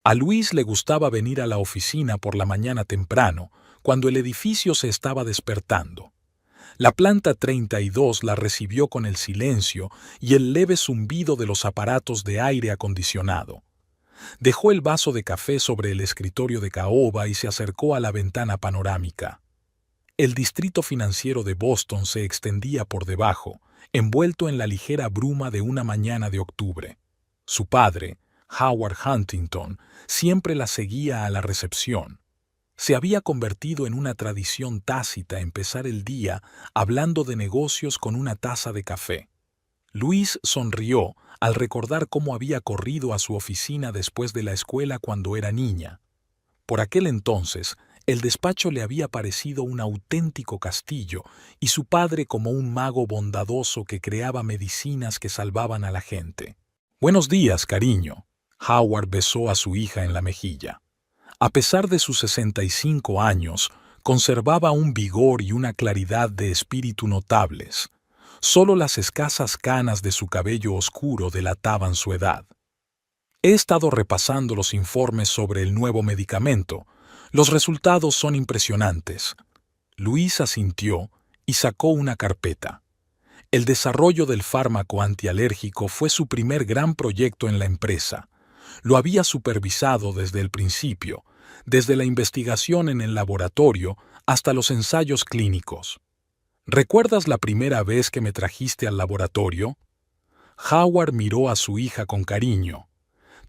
A Luis le gustaba venir a la oficina por la mañana temprano, cuando el edificio se estaba despertando. La planta 32 la recibió con el silencio y el leve zumbido de los aparatos de aire acondicionado. Dejó el vaso de café sobre el escritorio de caoba y se acercó a la ventana panorámica. El distrito financiero de Boston se extendía por debajo, envuelto en la ligera bruma de una mañana de octubre. Su padre, Howard Huntington, siempre la seguía a la recepción. Se había convertido en una tradición tácita empezar el día hablando de negocios con una taza de café. Luis sonrió al recordar cómo había corrido a su oficina después de la escuela cuando era niña. Por aquel entonces, el despacho le había parecido un auténtico castillo y su padre como un mago bondadoso que creaba medicinas que salvaban a la gente. «Buenos días, cariño». Howard besó a su hija en la mejilla. A pesar de sus 65 años, conservaba un vigor y una claridad de espíritu notables. Solo las escasas canas de su cabello oscuro delataban su edad. He estado repasando los informes sobre el nuevo medicamento. Los resultados son impresionantes. Luis asintió y sacó una carpeta. El desarrollo del fármaco antialérgico fue su primer gran proyecto en la empresa. Lo había supervisado desde el principio, desde la investigación en el laboratorio hasta los ensayos clínicos. ¿Recuerdas la primera vez que me trajiste al laboratorio? Howard miró a su hija con cariño.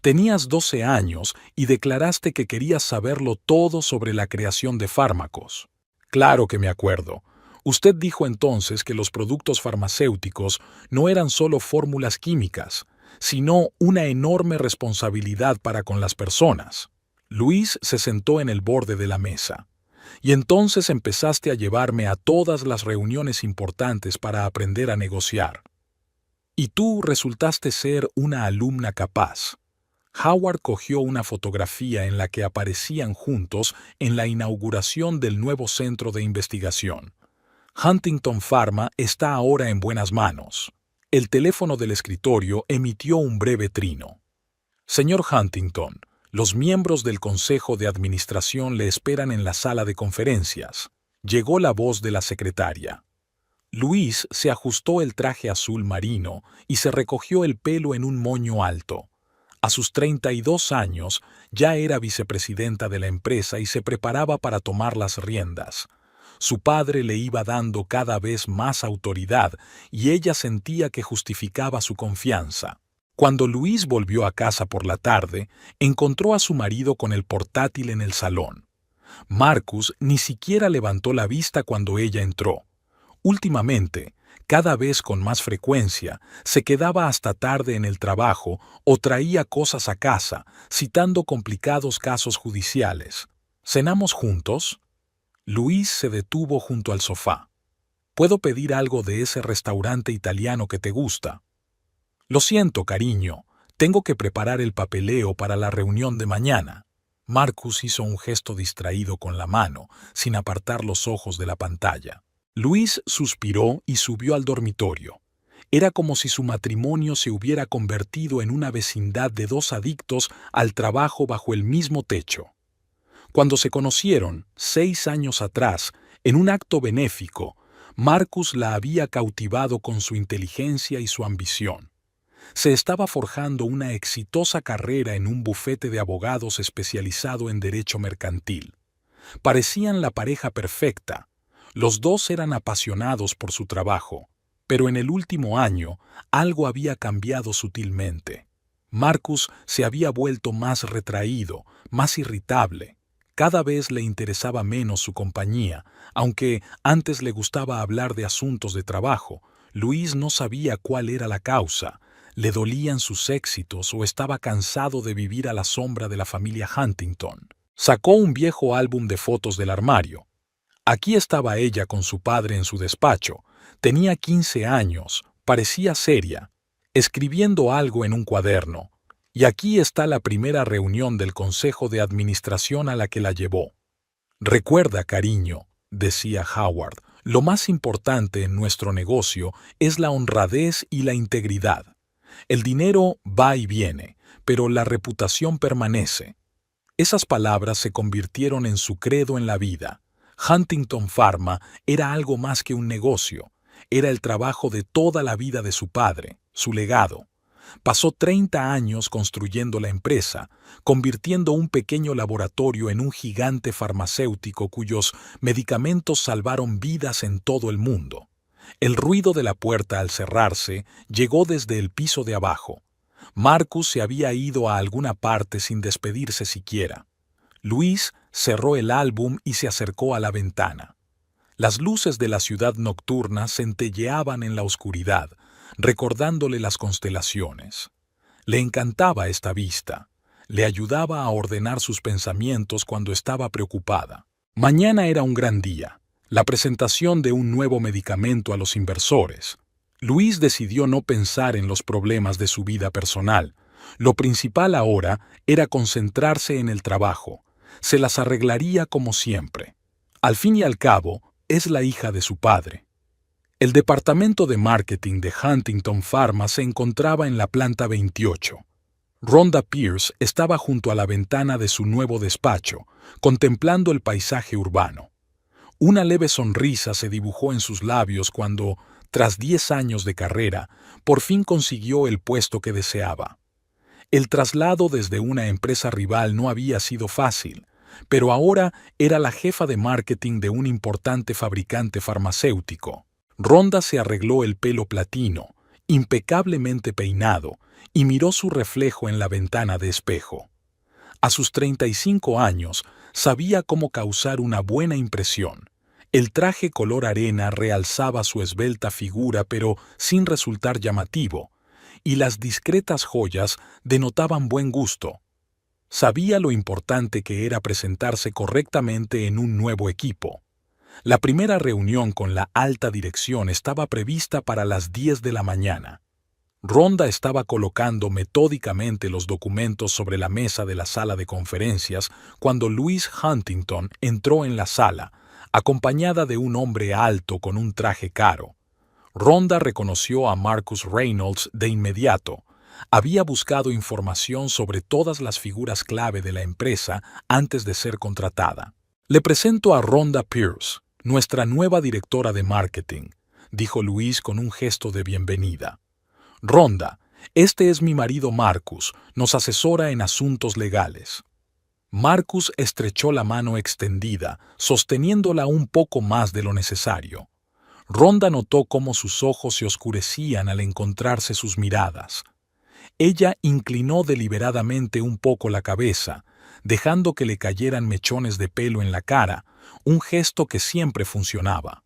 Tenías 12 años y declaraste que querías saberlo todo sobre la creación de fármacos. Claro que me acuerdo. Usted dijo entonces que los productos farmacéuticos no eran solo fórmulas químicas, sino una enorme responsabilidad para con las personas. Luis se sentó en el borde de la mesa. Y entonces empezaste a llevarme a todas las reuniones importantes para aprender a negociar. Y tú resultaste ser una alumna capaz. Howard cogió una fotografía en la que aparecían juntos en la inauguración del nuevo centro de investigación. Huntington Pharma está ahora en buenas manos. El teléfono del escritorio emitió un breve trino. Señor Huntington, los miembros del Consejo de Administración le esperan en la sala de conferencias. Llegó la voz de la secretaria. Luis se ajustó el traje azul marino y se recogió el pelo en un moño alto. A sus 32 años ya era vicepresidenta de la empresa y se preparaba para tomar las riendas. Su padre le iba dando cada vez más autoridad y ella sentía que justificaba su confianza. Cuando Luis volvió a casa por la tarde, encontró a su marido con el portátil en el salón. Marcus ni siquiera levantó la vista cuando ella entró. Últimamente, cada vez con más frecuencia, se quedaba hasta tarde en el trabajo o traía cosas a casa, citando complicados casos judiciales. ¿Cenamos juntos? Luis se detuvo junto al sofá. ¿Puedo pedir algo de ese restaurante italiano que te gusta? Lo siento, cariño. Tengo que preparar el papeleo para la reunión de mañana. Marcus hizo un gesto distraído con la mano, sin apartar los ojos de la pantalla. Luis suspiró y subió al dormitorio. Era como si su matrimonio se hubiera convertido en una vecindad de dos adictos al trabajo bajo el mismo techo. Cuando se conocieron, 6 años atrás, en un acto benéfico, Marcus la había cautivado con su inteligencia y su ambición. Se estaba forjando una exitosa carrera en un bufete de abogados especializado en derecho mercantil. Parecían la pareja perfecta. Los dos eran apasionados por su trabajo, pero en el último año algo había cambiado sutilmente. Marcus se había vuelto más retraído, más irritable. Cada vez le interesaba menos su compañía, aunque antes le gustaba hablar de asuntos de trabajo. Luis no sabía cuál era la causa. Le dolían sus éxitos o estaba cansado de vivir a la sombra de la familia Huntington. Sacó un viejo álbum de fotos del armario. Aquí estaba ella con su padre en su despacho. Tenía 15 años, parecía seria, escribiendo algo en un cuaderno. Y aquí está la primera reunión del Consejo de Administración a la que la llevó. Recuerda, cariño, decía Howard, lo más importante en nuestro negocio es la honradez y la integridad. El dinero va y viene, pero la reputación permanece. Esas palabras se convirtieron en su credo en la vida. Huntington Pharma era algo más que un negocio. Era el trabajo de toda la vida de su padre, su legado. Pasó 30 años construyendo la empresa, convirtiendo un pequeño laboratorio en un gigante farmacéutico cuyos medicamentos salvaron vidas en todo el mundo. El ruido de la puerta al cerrarse llegó desde el piso de abajo. Marcus se había ido a alguna parte sin despedirse siquiera. Luis cerró el álbum y se acercó a la ventana. Las luces de la ciudad nocturna centelleaban en la oscuridad, recordándole las constelaciones. Le encantaba esta vista. Le ayudaba a ordenar sus pensamientos cuando estaba preocupada. Mañana era un gran día, la presentación de un nuevo medicamento a los inversores. Luis decidió no pensar en los problemas de su vida personal. Lo principal ahora era concentrarse en el trabajo. Se las arreglaría como siempre. Al fin y al cabo, es la hija de su padre. El departamento de marketing de Huntington Pharma se encontraba en la planta 28. Rhonda Pierce estaba junto a la ventana de su nuevo despacho, contemplando el paisaje urbano. Una leve sonrisa se dibujó en sus labios cuando, tras 10 años de carrera, por fin consiguió el puesto que deseaba. El traslado desde una empresa rival no había sido fácil, pero ahora era la jefa de marketing de un importante fabricante farmacéutico. Rhonda se arregló el pelo platino, impecablemente peinado, y miró su reflejo en la ventana de espejo. A sus 35 años, sabía cómo causar una buena impresión. El traje color arena realzaba su esbelta figura, pero sin resultar llamativo, y las discretas joyas denotaban buen gusto. Sabía lo importante que era presentarse correctamente en un nuevo equipo. La primera reunión con la alta dirección estaba prevista para las 10 de la mañana. Rhonda estaba colocando metódicamente los documentos sobre la mesa de la sala de conferencias cuando Louise Huntington entró en la sala, acompañada de un hombre alto con un traje caro. Rhonda reconoció a Marcus Reynolds de inmediato. Había buscado información sobre todas las figuras clave de la empresa antes de ser contratada. «Le presento a Rhonda Pierce, nuestra nueva directora de marketing», dijo Luis con un gesto de bienvenida. «Rhonda, este es mi marido Marcus, nos asesora en asuntos legales». Marcus estrechó la mano extendida, sosteniéndola un poco más de lo necesario. Rhonda notó cómo sus ojos se oscurecían al encontrarse sus miradas. Ella inclinó deliberadamente un poco la cabeza, dejando que le cayeran mechones de pelo en la cara, un gesto que siempre funcionaba.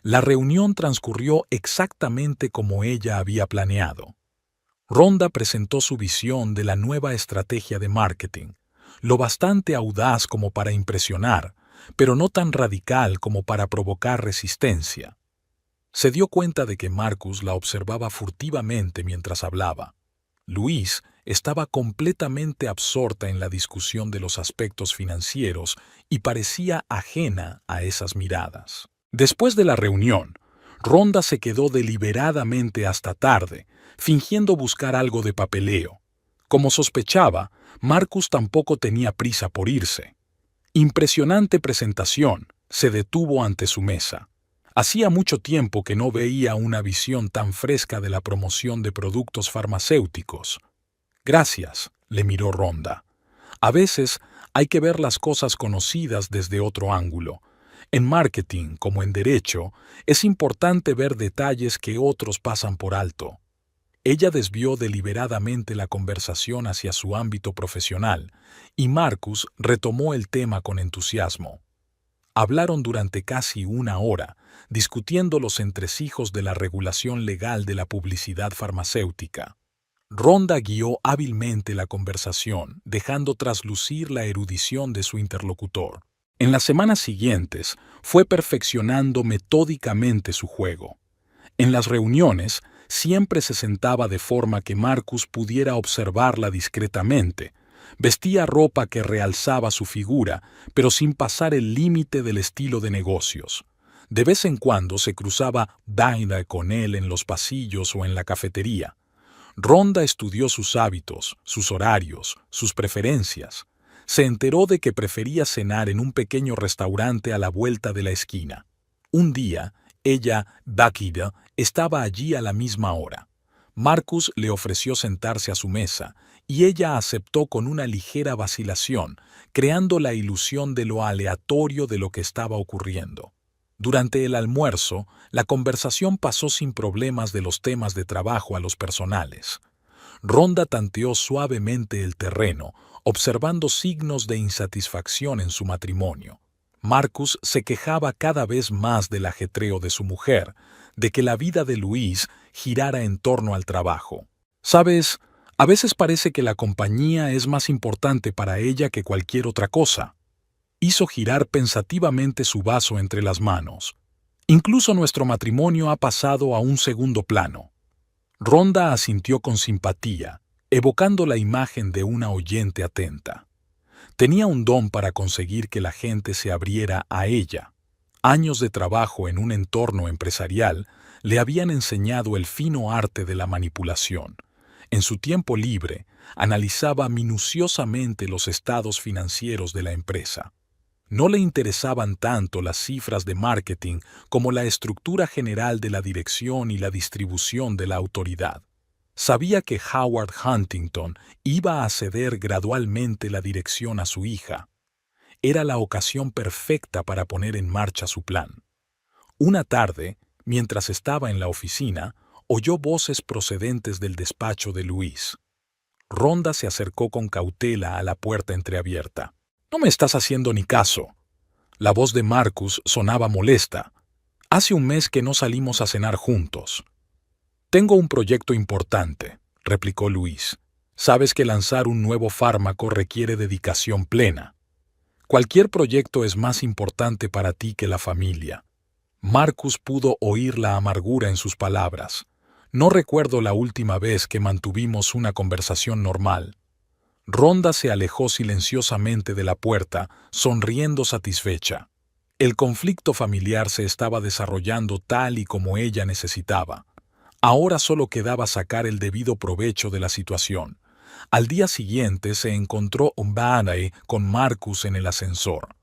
La reunión transcurrió exactamente como ella había planeado. Rhonda presentó su visión de la nueva estrategia de marketing, lo bastante audaz como para impresionar, pero no tan radical como para provocar resistencia. Se dio cuenta de que Marcus la observaba furtivamente mientras hablaba. Louise estaba completamente absorta en la discusión de los aspectos financieros y parecía ajena a esas miradas. Después de la reunión, Rhonda se quedó deliberadamente hasta tarde, fingiendo buscar algo de papeleo. Como sospechaba, Marcus tampoco tenía prisa por irse. Impresionante presentación, se detuvo ante su mesa. Hacía mucho tiempo que no veía una visión tan fresca de la promoción de productos farmacéuticos. «Gracias», le miró Rhonda. «A veces hay que ver las cosas conocidas desde otro ángulo. En marketing, como en derecho, es importante ver detalles que otros pasan por alto». Ella desvió deliberadamente la conversación hacia su ámbito profesional, y Marcus retomó el tema con entusiasmo. Hablaron durante casi una hora, discutiendo los entresijos de la regulación legal de la publicidad farmacéutica. Rhonda guió hábilmente la conversación, dejando traslucir la erudición de su interlocutor. En las semanas siguientes, fue perfeccionando metódicamente su juego. En las reuniones, siempre se sentaba de forma que Marcus pudiera observarla discretamente. Vestía ropa que realzaba su figura, pero sin pasar el límite del estilo de negocios. De vez en cuando se cruzaba Dinah con él en los pasillos o en la cafetería. Rhonda estudió sus hábitos, sus horarios, sus preferencias. se enteró de que prefería cenar en un pequeño restaurante a la vuelta de la esquina. Un día, ella, Bakida, estaba allí a la misma hora. Marcus le ofreció sentarse a su mesa, y ella aceptó con una ligera vacilación, creando la ilusión de lo aleatorio de lo que estaba ocurriendo. Durante el almuerzo, la conversación pasó sin problemas de los temas de trabajo a los personales. Rhonda tanteó suavemente el terreno, observando signos de insatisfacción en su matrimonio. Marcus se quejaba cada vez más del ajetreo de su mujer, de que la vida de Luis girara en torno al trabajo. «Sabes, a veces parece que la compañía es más importante para ella que cualquier otra cosa». Hizo girar pensativamente su vaso entre las manos. «Incluso nuestro matrimonio ha pasado a un segundo plano». Rhonda asintió con simpatía, evocando la imagen de una oyente atenta. Tenía un don para conseguir que la gente se abriera a ella. Años de trabajo en un entorno empresarial le habían enseñado el fino arte de la manipulación. En su tiempo libre, analizaba minuciosamente los estados financieros de la empresa. No le interesaban tanto las cifras de marketing como la estructura general de la dirección y la distribución de la autoridad. Sabía que Howard Huntington iba a ceder gradualmente la dirección a su hija. Era la ocasión perfecta para poner en marcha su plan. Una tarde, mientras estaba en la oficina, oyó voces procedentes del despacho de Luis. Rhonda se acercó con cautela a la puerta entreabierta. «No me estás haciendo ni caso». La voz de Marcus sonaba molesta. «Hace un mes que no salimos a cenar juntos». «Tengo un proyecto importante», replicó Luis. «Sabes que lanzar un nuevo fármaco requiere dedicación plena. Cualquier proyecto es más importante para ti que la familia». Marcus pudo oír la amargura en sus palabras. «No recuerdo la última vez que mantuvimos una conversación normal». Rhonda se alejó silenciosamente de la puerta, sonriendo satisfecha. El conflicto familiar se estaba desarrollando tal y como ella necesitaba. Ahora solo quedaba sacar el debido provecho de la situación. Al día siguiente se encontró O'Malley con Marcus en el ascensor.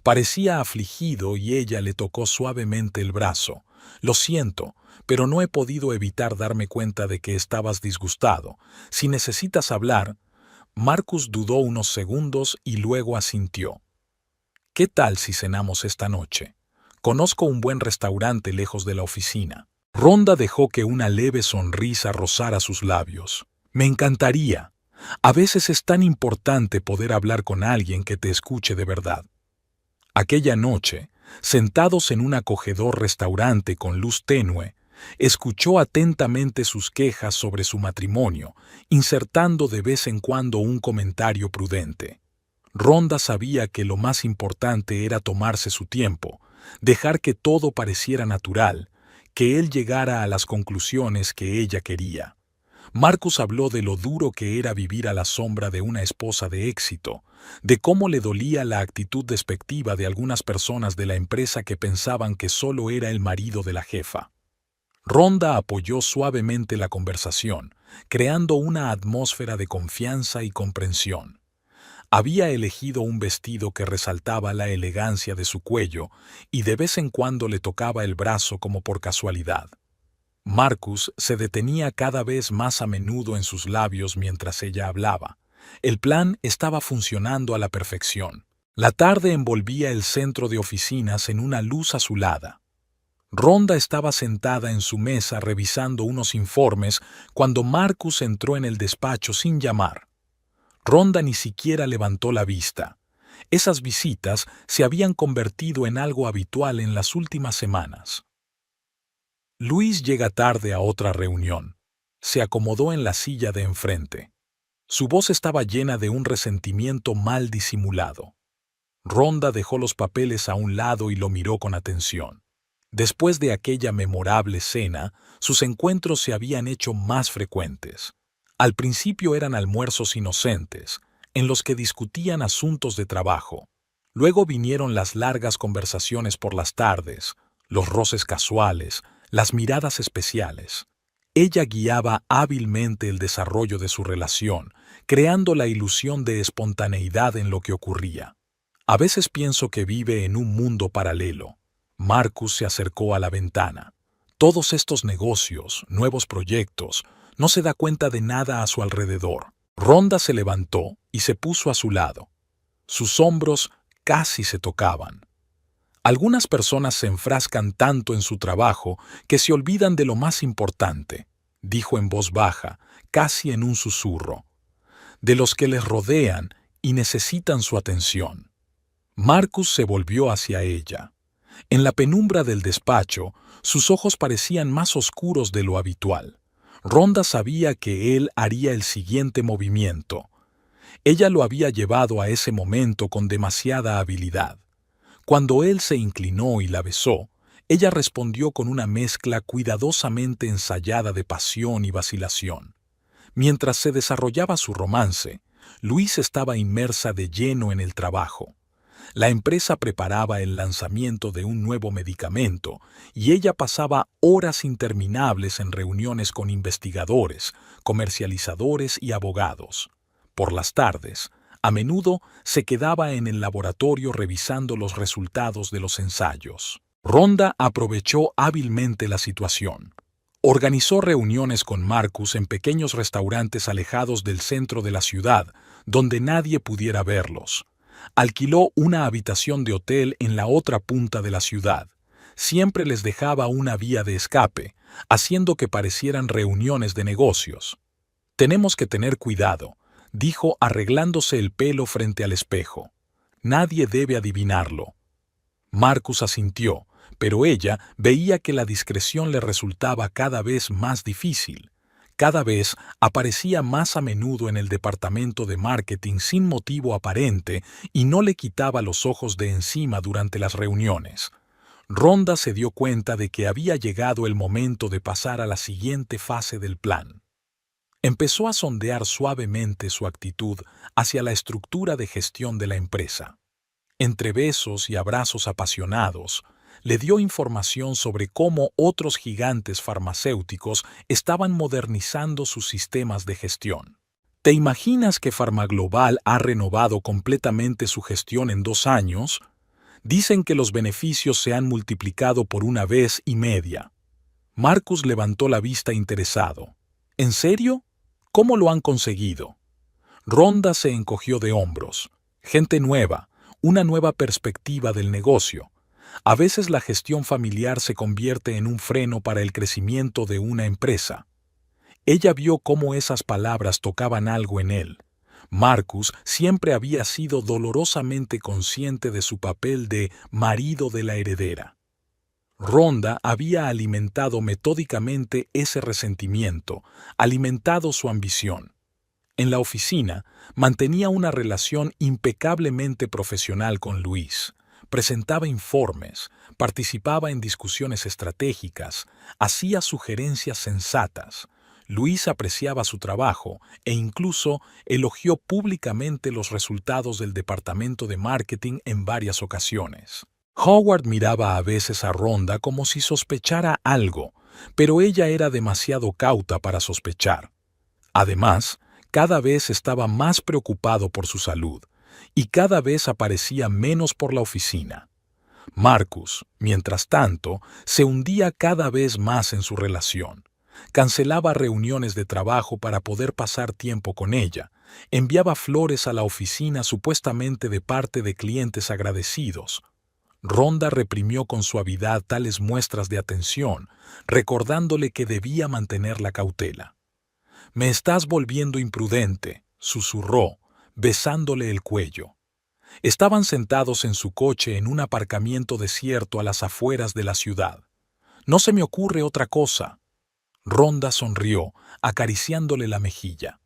Parecía afligido y ella le tocó suavemente el brazo. «Lo siento, pero no he podido evitar darme cuenta de que estabas disgustado. Si necesitas hablar...» Marcus dudó unos segundos y luego asintió. «¿Qué tal si cenamos esta noche? Conozco un buen restaurante lejos de la oficina». Rhonda dejó que una leve sonrisa rozara sus labios. «Me encantaría. A veces es tan importante poder hablar con alguien que te escuche de verdad». Aquella noche, sentados en un acogedor restaurante con luz tenue, escuchó atentamente sus quejas sobre su matrimonio, insertando de vez en cuando un comentario prudente. Rhonda sabía que lo más importante era tomarse su tiempo, dejar que todo pareciera natural, que él llegara a las conclusiones que ella quería. Marcus habló de lo duro que era vivir a la sombra de una esposa de éxito, de cómo le dolía la actitud despectiva de algunas personas de la empresa que pensaban que solo era el marido de la jefa. Rhonda apoyó suavemente la conversación, creando una atmósfera de confianza y comprensión. Había elegido un vestido que resaltaba la elegancia de su cuello y de vez en cuando le tocaba el brazo como por casualidad. Marcus se detenía cada vez más a menudo en sus labios mientras ella hablaba. El plan estaba funcionando a la perfección. La tarde envolvía el centro de oficinas en una luz azulada. Rhonda estaba sentada en su mesa revisando unos informes cuando Marcus entró en el despacho sin llamar. Rhonda ni siquiera levantó la vista. Esas visitas se habían convertido en algo habitual en las últimas semanas. Luis llega tarde a otra reunión. Se acomodó en la silla de enfrente. Su voz estaba llena de un resentimiento mal disimulado. Rhonda dejó los papeles a un lado y lo miró con atención. Después de aquella memorable cena, sus encuentros se habían hecho más frecuentes. Al principio eran almuerzos inocentes, en los que discutían asuntos de trabajo. Luego vinieron las largas conversaciones por las tardes, los roces casuales, las miradas especiales. Ella guiaba hábilmente el desarrollo de su relación, creando la ilusión de espontaneidad en lo que ocurría. A veces pienso que vive en un mundo paralelo. Marcus se acercó a la ventana. Todos estos negocios, nuevos proyectos, no se da cuenta de nada a su alrededor. Rhonda se levantó y se puso a su lado. Sus hombros casi se tocaban. Algunas personas se enfrascan tanto en su trabajo que se olvidan de lo más importante, dijo en voz baja, casi en un susurro, de los que les rodean y necesitan su atención. Marcus se volvió hacia ella. En la penumbra del despacho, sus ojos parecían más oscuros de lo habitual. Rhonda sabía que él haría el siguiente movimiento. Ella lo había llevado a ese momento con demasiada habilidad. Cuando él se inclinó y la besó, ella respondió con una mezcla cuidadosamente ensayada de pasión y vacilación. Mientras se desarrollaba su romance, Louise estaba inmersa de lleno en el trabajo. La empresa preparaba el lanzamiento de un nuevo medicamento y ella pasaba horas interminables en reuniones con investigadores, comercializadores y abogados. Por las tardes, a menudo se quedaba en el laboratorio revisando los resultados de los ensayos. Rhonda aprovechó hábilmente la situación. Organizó reuniones con Marcus en pequeños restaurantes alejados del centro de la ciudad, donde nadie pudiera verlos. Alquiló una habitación de hotel en la otra punta de la ciudad. Siempre les dejaba una vía de escape, haciendo que parecieran reuniones de negocios. «Tenemos que tener cuidado», dijo arreglándose el pelo frente al espejo. «Nadie debe adivinarlo». Marcus asintió, pero ella veía que la discreción le resultaba cada vez más difícil. Cada vez aparecía más a menudo en el departamento de marketing sin motivo aparente y no le quitaba los ojos de encima durante las reuniones. Rhonda se dio cuenta de que había llegado el momento de pasar a la siguiente fase del plan. Empezó a sondear suavemente su actitud hacia la estructura de gestión de la empresa. Entre besos y abrazos apasionados, le dio información sobre cómo otros gigantes farmacéuticos estaban modernizando sus sistemas de gestión. ¿Te imaginas que Pharmaglobal ha renovado completamente su gestión en 2 años? Dicen que los beneficios se han multiplicado por 1,5 veces. Marcus levantó la vista interesado. ¿En serio? ¿Cómo lo han conseguido? Rhonda se encogió de hombros. Gente nueva, una nueva perspectiva del negocio. A veces la gestión familiar se convierte en un freno para el crecimiento de una empresa. Ella vio cómo esas palabras tocaban algo en él. Marcus siempre había sido dolorosamente consciente de su papel de marido de la heredera. Rhonda había alimentado metódicamente ese resentimiento, alimentado su ambición. En la oficina, mantenía una relación impecablemente profesional con Luis. Presentaba informes, participaba en discusiones estratégicas, hacía sugerencias sensatas. Luis apreciaba su trabajo e incluso elogió públicamente los resultados del departamento de marketing en varias ocasiones. Howard miraba a veces a Rhonda como si sospechara algo, pero ella era demasiado cauta para sospechar. Además, cada vez estaba más preocupado por su salud, y cada vez aparecía menos por la oficina. Marcus, mientras tanto, se hundía cada vez más en su relación. Cancelaba reuniones de trabajo para poder pasar tiempo con ella, enviaba flores a la oficina supuestamente de parte de clientes agradecidos. Rhonda reprimió con suavidad tales muestras de atención, recordándole que debía mantener la cautela. «Me estás volviendo imprudente», susurró, besándole el cuello. Estaban sentados en su coche en un aparcamiento desierto a las afueras de la ciudad. «No se me ocurre otra cosa». Rhonda sonrió, acariciándole la mejilla.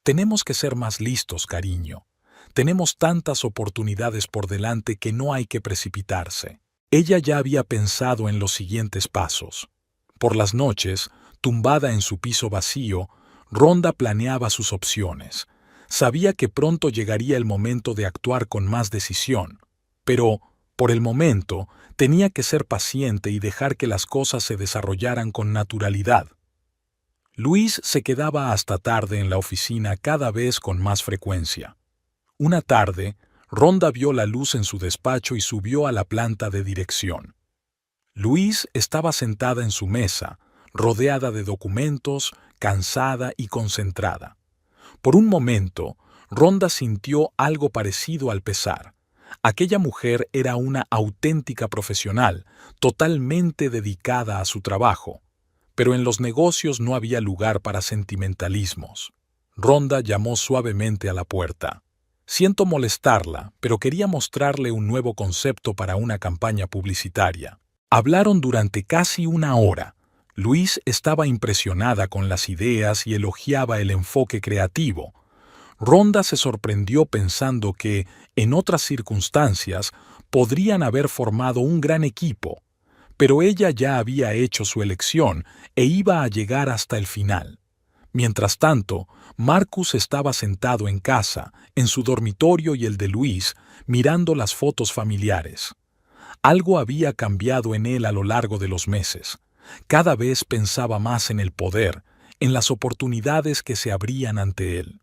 «Tenemos que ser más listos, cariño. Tenemos tantas oportunidades por delante que no hay que precipitarse». Ella ya había pensado en los siguientes pasos. Por las noches, tumbada en su piso vacío, Rhonda planeaba sus opciones. Sabía que pronto llegaría el momento de actuar con más decisión, pero, por el momento, tenía que ser paciente y dejar que las cosas se desarrollaran con naturalidad. Luis se quedaba hasta tarde en la oficina cada vez con más frecuencia. Una tarde, Rhonda vio la luz en su despacho y subió a la planta de dirección. Luis estaba sentada en su mesa, rodeada de documentos, cansada y concentrada. Por un momento, Rhonda sintió algo parecido al pesar. Aquella mujer era una auténtica profesional, totalmente dedicada a su trabajo. Pero en los negocios no había lugar para sentimentalismos. Rhonda llamó suavemente a la puerta. Siento molestarla, pero quería mostrarle un nuevo concepto para una campaña publicitaria. Hablaron durante casi una hora. Luis estaba impresionada con las ideas y elogiaba el enfoque creativo. Rhonda se sorprendió pensando que, en otras circunstancias, podrían haber formado un gran equipo, pero ella ya había hecho su elección e iba a llegar hasta el final. Mientras tanto, Marcus estaba sentado en casa, en su dormitorio y el de Luis, mirando las fotos familiares. Algo había cambiado en él a lo largo de los meses. Cada vez pensaba más en el poder, en las oportunidades que se abrían ante él.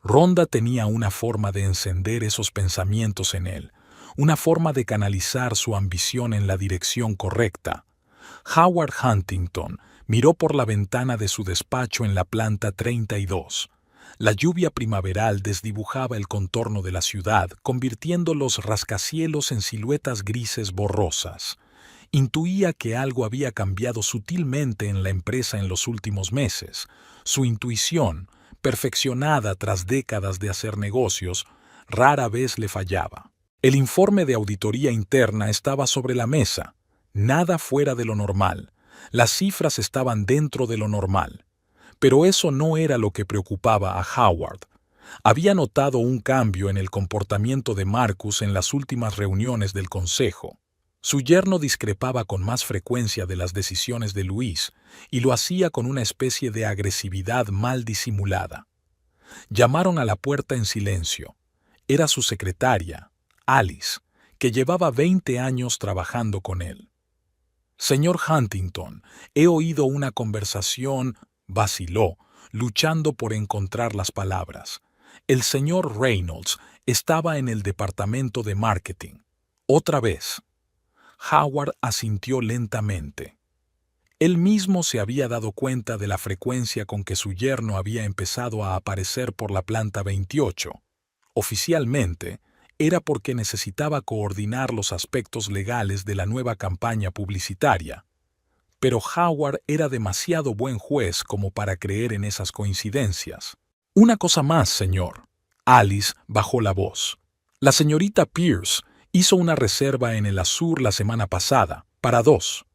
Rhonda tenía una forma de encender esos pensamientos en él, una forma de canalizar su ambición en la dirección correcta. Howard Huntington miró por la ventana de su despacho en la planta 32. La lluvia primaveral desdibujaba el contorno de la ciudad, convirtiendo los rascacielos en siluetas grises borrosas. Intuía que algo había cambiado sutilmente en la empresa en los últimos meses. Su intuición, perfeccionada tras décadas de hacer negocios, rara vez le fallaba. El informe de auditoría interna estaba sobre la mesa. Nada fuera de lo normal. Las cifras estaban dentro de lo normal. Pero eso no era lo que preocupaba a Howard. Había notado un cambio en el comportamiento de Marcus en las últimas reuniones del consejo. Su yerno discrepaba con más frecuencia de las decisiones de Luis y lo hacía con una especie de agresividad mal disimulada. Llamaron a la puerta en silencio. Era su secretaria, Alice, que llevaba 20 años trabajando con él. «Señor Huntington, he oído una conversación», vaciló, luchando por encontrar las palabras. El señor Reynolds estaba en el departamento de marketing. Otra vez. Howard asintió lentamente. Él mismo se había dado cuenta de la frecuencia con que su yerno había empezado a aparecer por la planta 28. Oficialmente, era porque necesitaba coordinar los aspectos legales de la nueva campaña publicitaria. Pero Howard era demasiado buen juez como para creer en esas coincidencias. «Una cosa más, señor». Alice bajó la voz. «La señorita Pierce hizo una reserva en el Azur la semana pasada, para 2.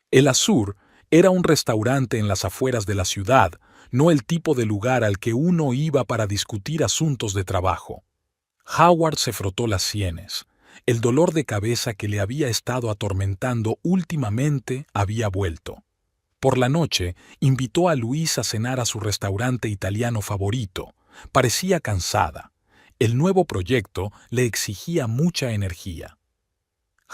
El Azur era un restaurante en las afueras de la ciudad, no el tipo de lugar al que uno iba para discutir asuntos de trabajo». Howard se frotó las sienes. El dolor de cabeza que le había estado atormentando últimamente había vuelto. Por la noche, invitó a Luis a cenar a su restaurante italiano favorito. Parecía cansada. El nuevo proyecto le exigía mucha energía.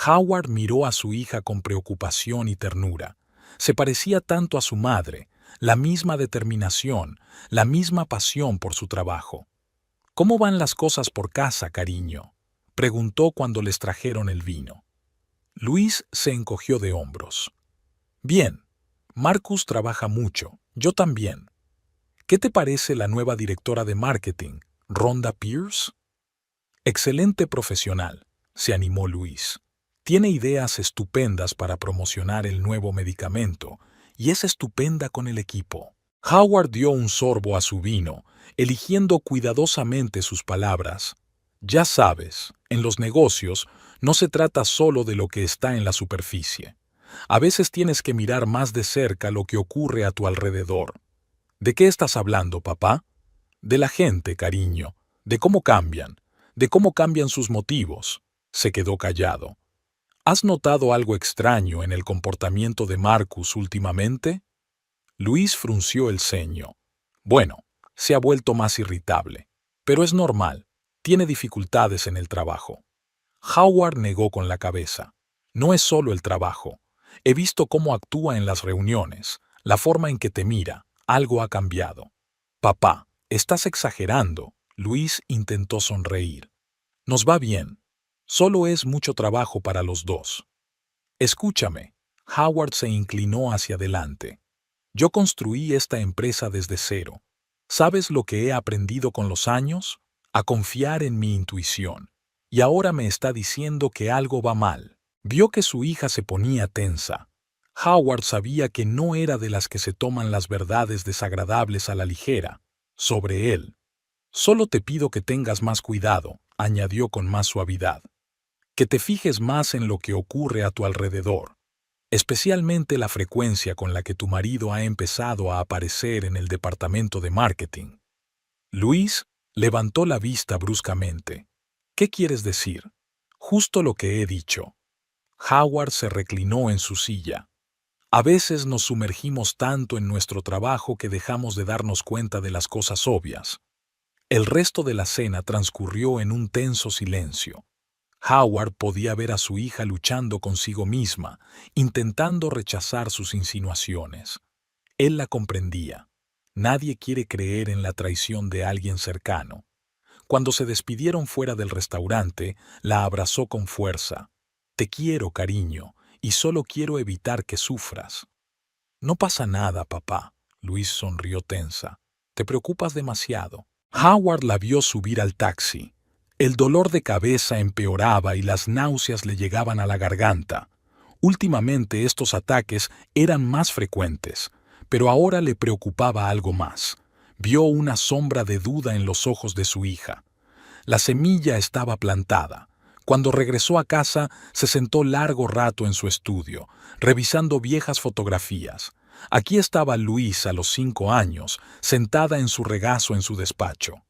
Howard miró a su hija con preocupación y ternura. Se parecía tanto a su madre, la misma determinación, la misma pasión por su trabajo. «¿Cómo van las cosas por casa, cariño?», preguntó cuando les trajeron el vino. Luis se encogió de hombros. «Bien, Marcus trabaja mucho, yo también. ¿Qué te parece la nueva directora de marketing, Rhonda Pierce?» «Excelente profesional», se animó Luis. «Tiene ideas estupendas para promocionar el nuevo medicamento y es estupenda con el equipo». Howard dio un sorbo a su vino, eligiendo cuidadosamente sus palabras. «Ya sabes, en los negocios no se trata solo de lo que está en la superficie. A veces tienes que mirar más de cerca lo que ocurre a tu alrededor». «¿De qué estás hablando, papá?» «De la gente, cariño, de cómo cambian sus motivos». Se quedó callado. «¿Has notado algo extraño en el comportamiento de Marcus últimamente?» Luis frunció el ceño. «Bueno, se ha vuelto más irritable, pero es normal, tiene dificultades en el trabajo». Howard negó con la cabeza. «No es solo el trabajo. He visto cómo actúa en las reuniones, la forma en que te mira, Algo ha cambiado. Papá, estás exagerando. Luis intentó sonreír. Nos va bien. Solo es mucho trabajo para los dos. Escúchame. Howard se inclinó hacia adelante. Yo construí esta empresa desde cero. ¿Sabes lo que he aprendido con los años? A confiar en mi intuición. Y ahora me está diciendo que algo va mal. Vio que su hija se ponía tensa. Howard sabía que no era de las que se toman las verdades desagradables a la ligera. Sobre él. Solo te pido que tengas más cuidado, añadió con más suavidad. Que te fijes más en lo que ocurre a tu alrededor. Especialmente la frecuencia con la que tu marido ha empezado a aparecer en el departamento de marketing. Luis levantó la vista bruscamente. ¿Qué quieres decir? Justo lo que he dicho. Howard se reclinó en su silla. A veces nos sumergimos tanto en nuestro trabajo que dejamos de darnos cuenta de las cosas obvias. El resto de la cena transcurrió en un tenso silencio. Howard podía ver a su hija luchando consigo misma, intentando rechazar sus insinuaciones. Él la comprendía. Nadie quiere creer en la traición de alguien cercano. Cuando se despidieron fuera del restaurante, la abrazó con fuerza. Te quiero, cariño, y solo quiero evitar que sufras. No pasa nada, papá. Luis sonrió tensa. Te preocupas demasiado. Howard la vio subir al taxi. El dolor de cabeza empeoraba y las náuseas le llegaban a la garganta. Últimamente estos ataques eran más frecuentes, pero ahora le preocupaba algo más. Vio una sombra de duda en los ojos de su hija. La semilla estaba plantada. Cuando regresó a casa, se sentó largo rato en su estudio, revisando viejas fotografías. Aquí estaba Luis a los 5 años, sentada en su regazo en su despacho.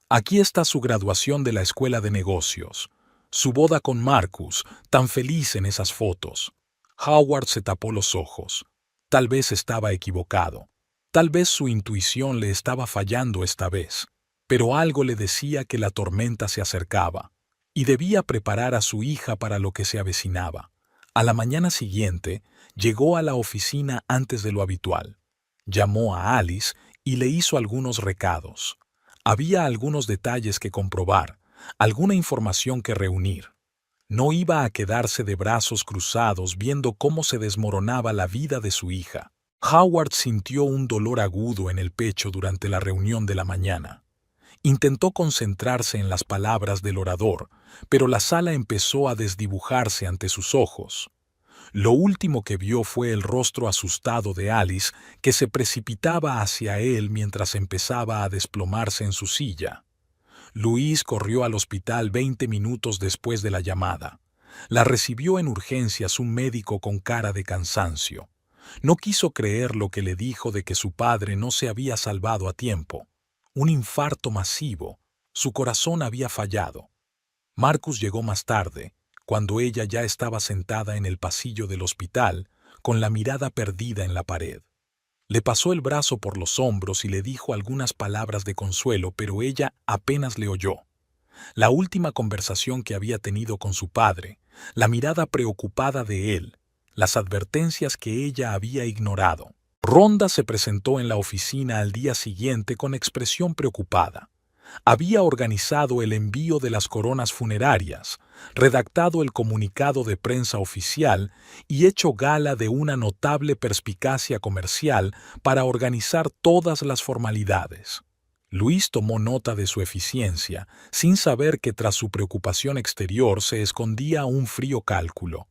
Aquí está su graduación de la escuela de negocios, su boda con Marcus, tan feliz en esas fotos. Howard se tapó los ojos. Tal vez estaba equivocado. Tal vez su intuición le estaba fallando esta vez. Pero algo le decía que la tormenta se acercaba, y debía preparar a su hija para lo que se avecinaba. A la mañana siguiente, llegó a la oficina antes de lo habitual. Llamó a Alice y le hizo algunos recados. Había algunos detalles que comprobar, alguna información que reunir. No iba a quedarse de brazos cruzados viendo cómo se desmoronaba la vida de su hija. Howard sintió un dolor agudo en el pecho durante la reunión de la mañana. Intentó concentrarse en las palabras del orador, pero la sala empezó a desdibujarse ante sus ojos. Lo último que vio fue el rostro asustado de Alice, que se precipitaba hacia él mientras empezaba a desplomarse en su silla. Luis corrió al hospital 20 minutos después de la llamada. La recibió en urgencias un médico con cara de cansancio. No quiso creer lo que le dijo de que su padre no se había salvado a tiempo. Un infarto masivo. Su corazón había fallado. Marcus llegó más tarde, cuando ella ya estaba sentada en el pasillo del hospital, con la mirada perdida en la pared. Le pasó el brazo por los hombros y le dijo algunas palabras de consuelo, pero ella apenas le oyó. La última conversación que había tenido con su padre, la mirada preocupada de él, las advertencias que ella había ignorado. Rhonda se presentó en la oficina al día siguiente con expresión preocupada. Había organizado el envío de las coronas funerarias, redactado el comunicado de prensa oficial y hecho gala de una notable perspicacia comercial para organizar todas las formalidades. Luis tomó nota de su eficiencia, sin saber que tras su preocupación exterior se escondía un frío cálculo.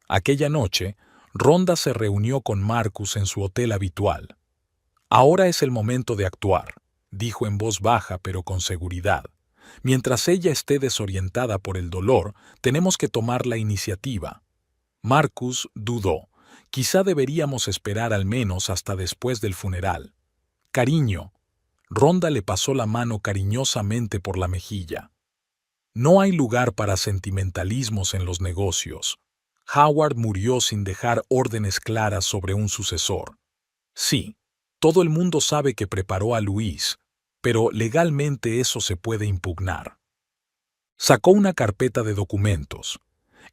Aquella noche, Rhonda se reunió con Marcus en su hotel habitual. Ahora es el momento de actuar, dijo en voz baja pero con seguridad. Mientras ella esté desorientada por el dolor, tenemos que tomar la iniciativa. Marcus dudó. Quizá deberíamos esperar al menos hasta después del funeral. Cariño. Rhonda le pasó la mano cariñosamente por la mejilla. No hay lugar para sentimentalismos en los negocios. Howard murió sin dejar órdenes claras sobre un sucesor. Sí, todo el mundo sabe que preparó a Luis, pero legalmente eso se puede impugnar. Sacó una carpeta de documentos.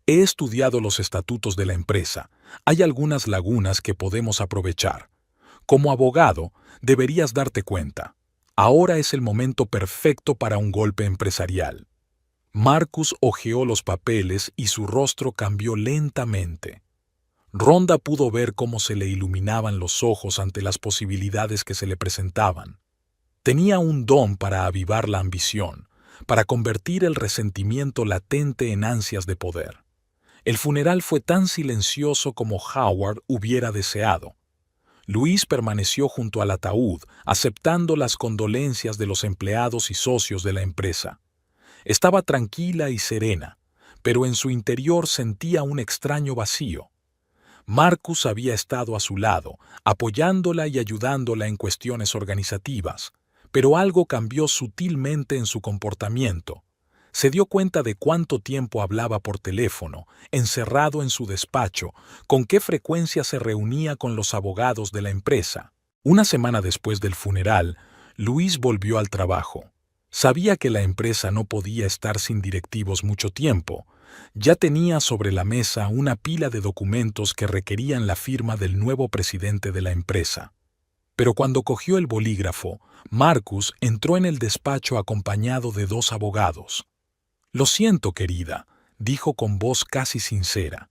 He estudiado los estatutos de la empresa. Hay algunas lagunas que podemos aprovechar. Como abogado, deberías darte cuenta. Ahora es el momento perfecto para un golpe empresarial. Marcus hojeó los papeles y su rostro cambió lentamente. Rhonda pudo ver cómo se le iluminaban los ojos ante las posibilidades que se le presentaban. Tenía un don para avivar la ambición, para convertir el resentimiento latente en ansias de poder. El funeral fue tan silencioso como Howard hubiera deseado. Luis permaneció junto al ataúd, aceptando las condolencias de los empleados y socios de la empresa. Estaba tranquila y serena, pero en su interior sentía un extraño vacío. Marcus había estado a su lado, apoyándola y ayudándola en cuestiones organizativas, pero algo cambió sutilmente en su comportamiento. Se dio cuenta de cuánto tiempo hablaba por teléfono, encerrado en su despacho, con qué frecuencia se reunía con los abogados de la empresa. Una semana después del funeral, Luis volvió al trabajo. Sabía que la empresa no podía estar sin directivos mucho tiempo. Ya tenía sobre la mesa una pila de documentos que requerían la firma del nuevo presidente de la empresa. Pero cuando cogió el bolígrafo, Marcus entró en el despacho acompañado de 2 abogados. «Lo siento, querida», dijo con voz casi sincera,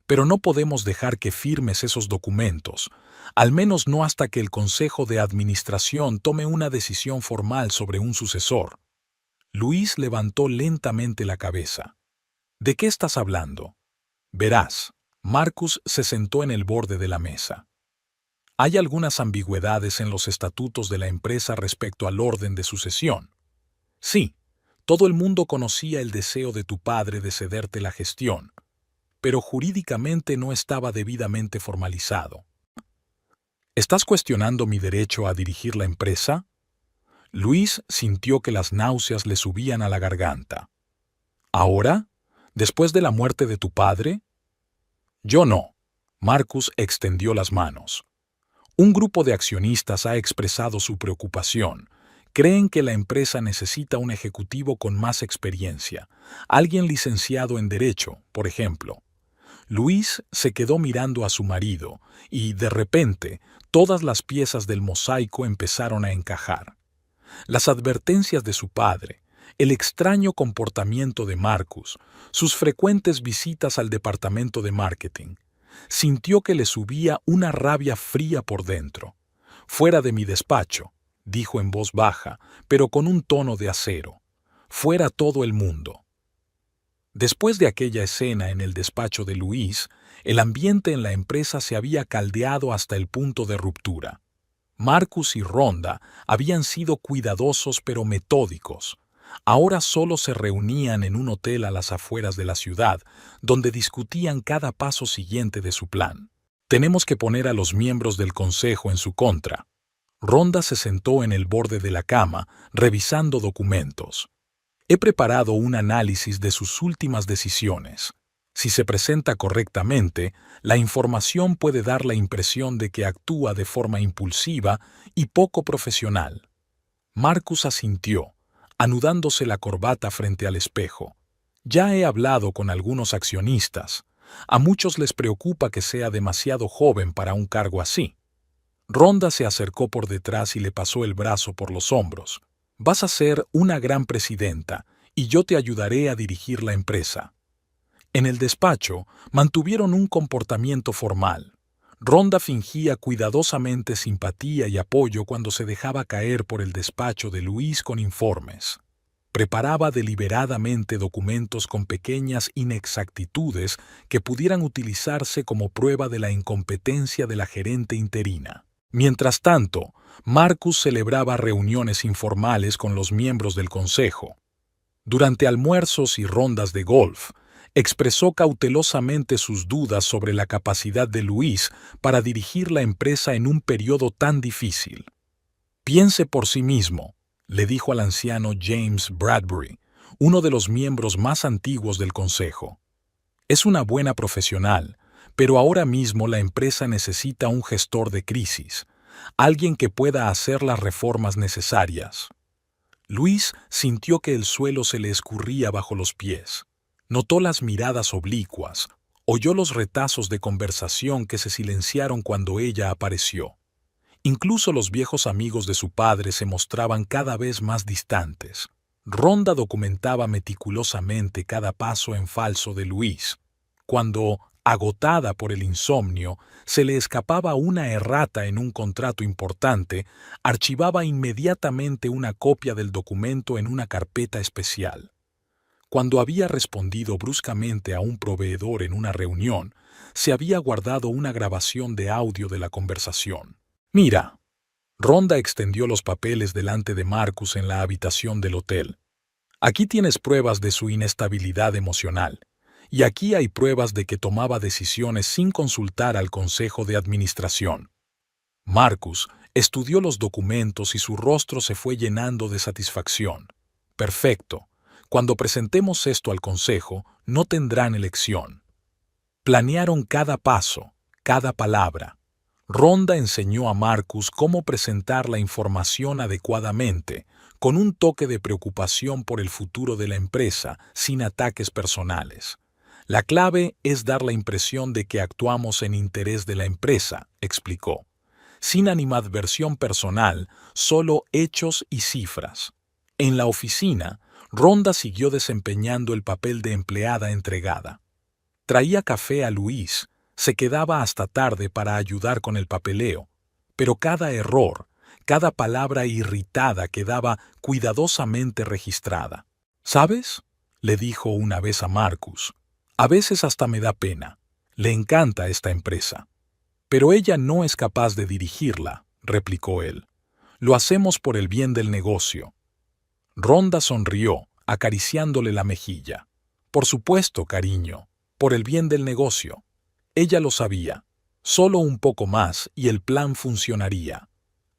«pero no podemos dejar que firmes esos documentos, al menos no hasta que el Consejo de Administración tome una decisión formal sobre un sucesor». Luis levantó lentamente la cabeza. «¿De qué estás hablando?» «Verás». Marcus se sentó en el borde de la mesa. «Hay algunas ambigüedades en los estatutos de la empresa respecto al orden de sucesión. Sí, todo el mundo conocía el deseo de tu padre de cederte la gestión, pero jurídicamente no estaba debidamente formalizado. ¿Estás cuestionando mi derecho a dirigir la empresa?» Luis sintió que las náuseas le subían a la garganta. «¿Ahora? ¿Después de la muerte de tu padre?» «Yo no». Marcus extendió las manos. «Un grupo de accionistas ha expresado su preocupación. Creen que la empresa necesita un ejecutivo con más experiencia, alguien licenciado en Derecho, por ejemplo». Luis se quedó mirando a su marido y, de repente, todas las piezas del mosaico empezaron a encajar. Las advertencias de su padre, el extraño comportamiento de Marcus, sus frecuentes visitas al departamento de marketing. Sintió que le subía una rabia fría por dentro. «Fuera de mi despacho», dijo en voz baja, pero con un tono de acero. «Fuera todo el mundo». Después de aquella escena en el despacho de Luis, el ambiente en la empresa se había caldeado hasta el punto de ruptura. Marcus y Rhonda habían sido cuidadosos pero metódicos. Ahora solo se reunían en un hotel a las afueras de la ciudad, donde discutían cada paso siguiente de su plan. «Tenemos que poner a los miembros del consejo en su contra». Rhonda se sentó en el borde de la cama, revisando documentos. «He preparado un análisis de sus últimas decisiones. Si se presenta correctamente, la información puede dar la impresión de que actúa de forma impulsiva y poco profesional». Marcus asintió, anudándose la corbata frente al espejo. «Ya he hablado con algunos accionistas. A muchos les preocupa que sea demasiado joven para un cargo así». Rhonda se acercó por detrás y le pasó el brazo por los hombros. «Vas a ser una gran presidenta y yo te ayudaré a dirigir la empresa». En el despacho mantuvieron un comportamiento formal. Rhonda fingía cuidadosamente simpatía y apoyo cuando se dejaba caer por el despacho de Luis con informes. Preparaba deliberadamente documentos con pequeñas inexactitudes que pudieran utilizarse como prueba de la incompetencia de la gerente interina. Mientras tanto, Marcus celebraba reuniones informales con los miembros del consejo. Durante almuerzos y rondas de golf, expresó cautelosamente sus dudas sobre la capacidad de Luis para dirigir la empresa en un periodo tan difícil. «Piense por sí mismo», le dijo al anciano James Bradbury, uno de los miembros más antiguos del consejo. «Es una buena profesional, pero ahora mismo la empresa necesita un gestor de crisis, alguien que pueda hacer las reformas necesarias». Luis sintió que el suelo se le escurría bajo los pies. Notó las miradas oblicuas, oyó los retazos de conversación que se silenciaron cuando ella apareció. Incluso los viejos amigos de su padre se mostraban cada vez más distantes. Rhonda documentaba meticulosamente cada paso en falso de Luis. Cuando, agotada por el insomnio, se le escapaba una errata en un contrato importante, archivaba inmediatamente una copia del documento en una carpeta especial. Cuando había respondido bruscamente a un proveedor en una reunión, se había guardado una grabación de audio de la conversación. «Mira». Rhonda extendió los papeles delante de Marcus en la habitación del hotel. «Aquí tienes pruebas de su inestabilidad emocional. Y aquí hay pruebas de que tomaba decisiones sin consultar al Consejo de Administración». Marcus estudió los documentos y su rostro se fue llenando de satisfacción. «Perfecto. Cuando presentemos esto al Consejo, no tendrán elección». Planearon cada paso, cada palabra. Rhonda enseñó a Marcus cómo presentar la información adecuadamente, con un toque de preocupación por el futuro de la empresa, sin ataques personales. «La clave es dar la impresión de que actuamos en interés de la empresa», explicó. «Sin animadversión personal, solo hechos y cifras». En la oficina, Rhonda siguió desempeñando el papel de empleada entregada. Traía café a Luis, se quedaba hasta tarde para ayudar con el papeleo, pero cada error, cada palabra irritada quedaba cuidadosamente registrada. «¿Sabes?», le dijo una vez a Marcus. «A veces hasta me da pena. Le encanta esta empresa». «Pero ella no es capaz de dirigirla», replicó él. «Lo hacemos por el bien del negocio». Rhonda sonrió, acariciándole la mejilla. «Por supuesto, cariño, por el bien del negocio». Ella lo sabía. Solo un poco más y el plan funcionaría.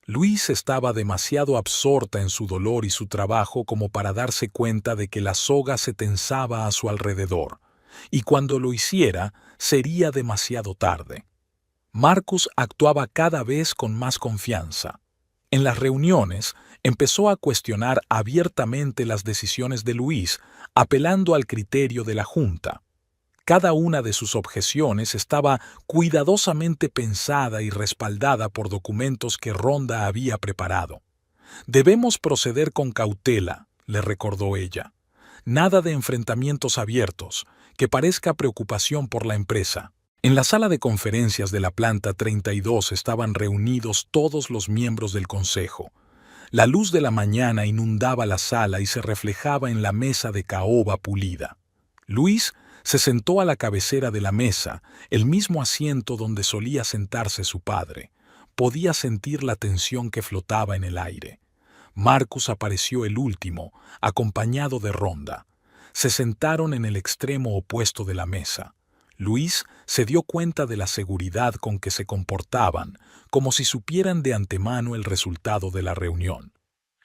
Luis estaba demasiado absorta en su dolor y su trabajo como para darse cuenta de que la soga se tensaba a su alrededor, y cuando lo hiciera, sería demasiado tarde. Marcus actuaba cada vez con más confianza. En las reuniones, empezó a cuestionar abiertamente las decisiones de Luis, apelando al criterio de la Junta. Cada una de sus objeciones estaba cuidadosamente pensada y respaldada por documentos que Rhonda había preparado. «Debemos proceder con cautela», le recordó ella. «Nada de enfrentamientos abiertos, que parezca preocupación por la empresa». En la sala de conferencias de la planta 32 estaban reunidos todos los miembros del consejo. La luz de la mañana inundaba la sala y se reflejaba en la mesa de caoba pulida. Luis se sentó a la cabecera de la mesa, el mismo asiento donde solía sentarse su padre. Podía sentir la tensión que flotaba en el aire. Marcus apareció el último, acompañado de Rhonda. Se sentaron en el extremo opuesto de la mesa. Luis se dio cuenta de la seguridad con que se comportaban, como si supieran de antemano el resultado de la reunión.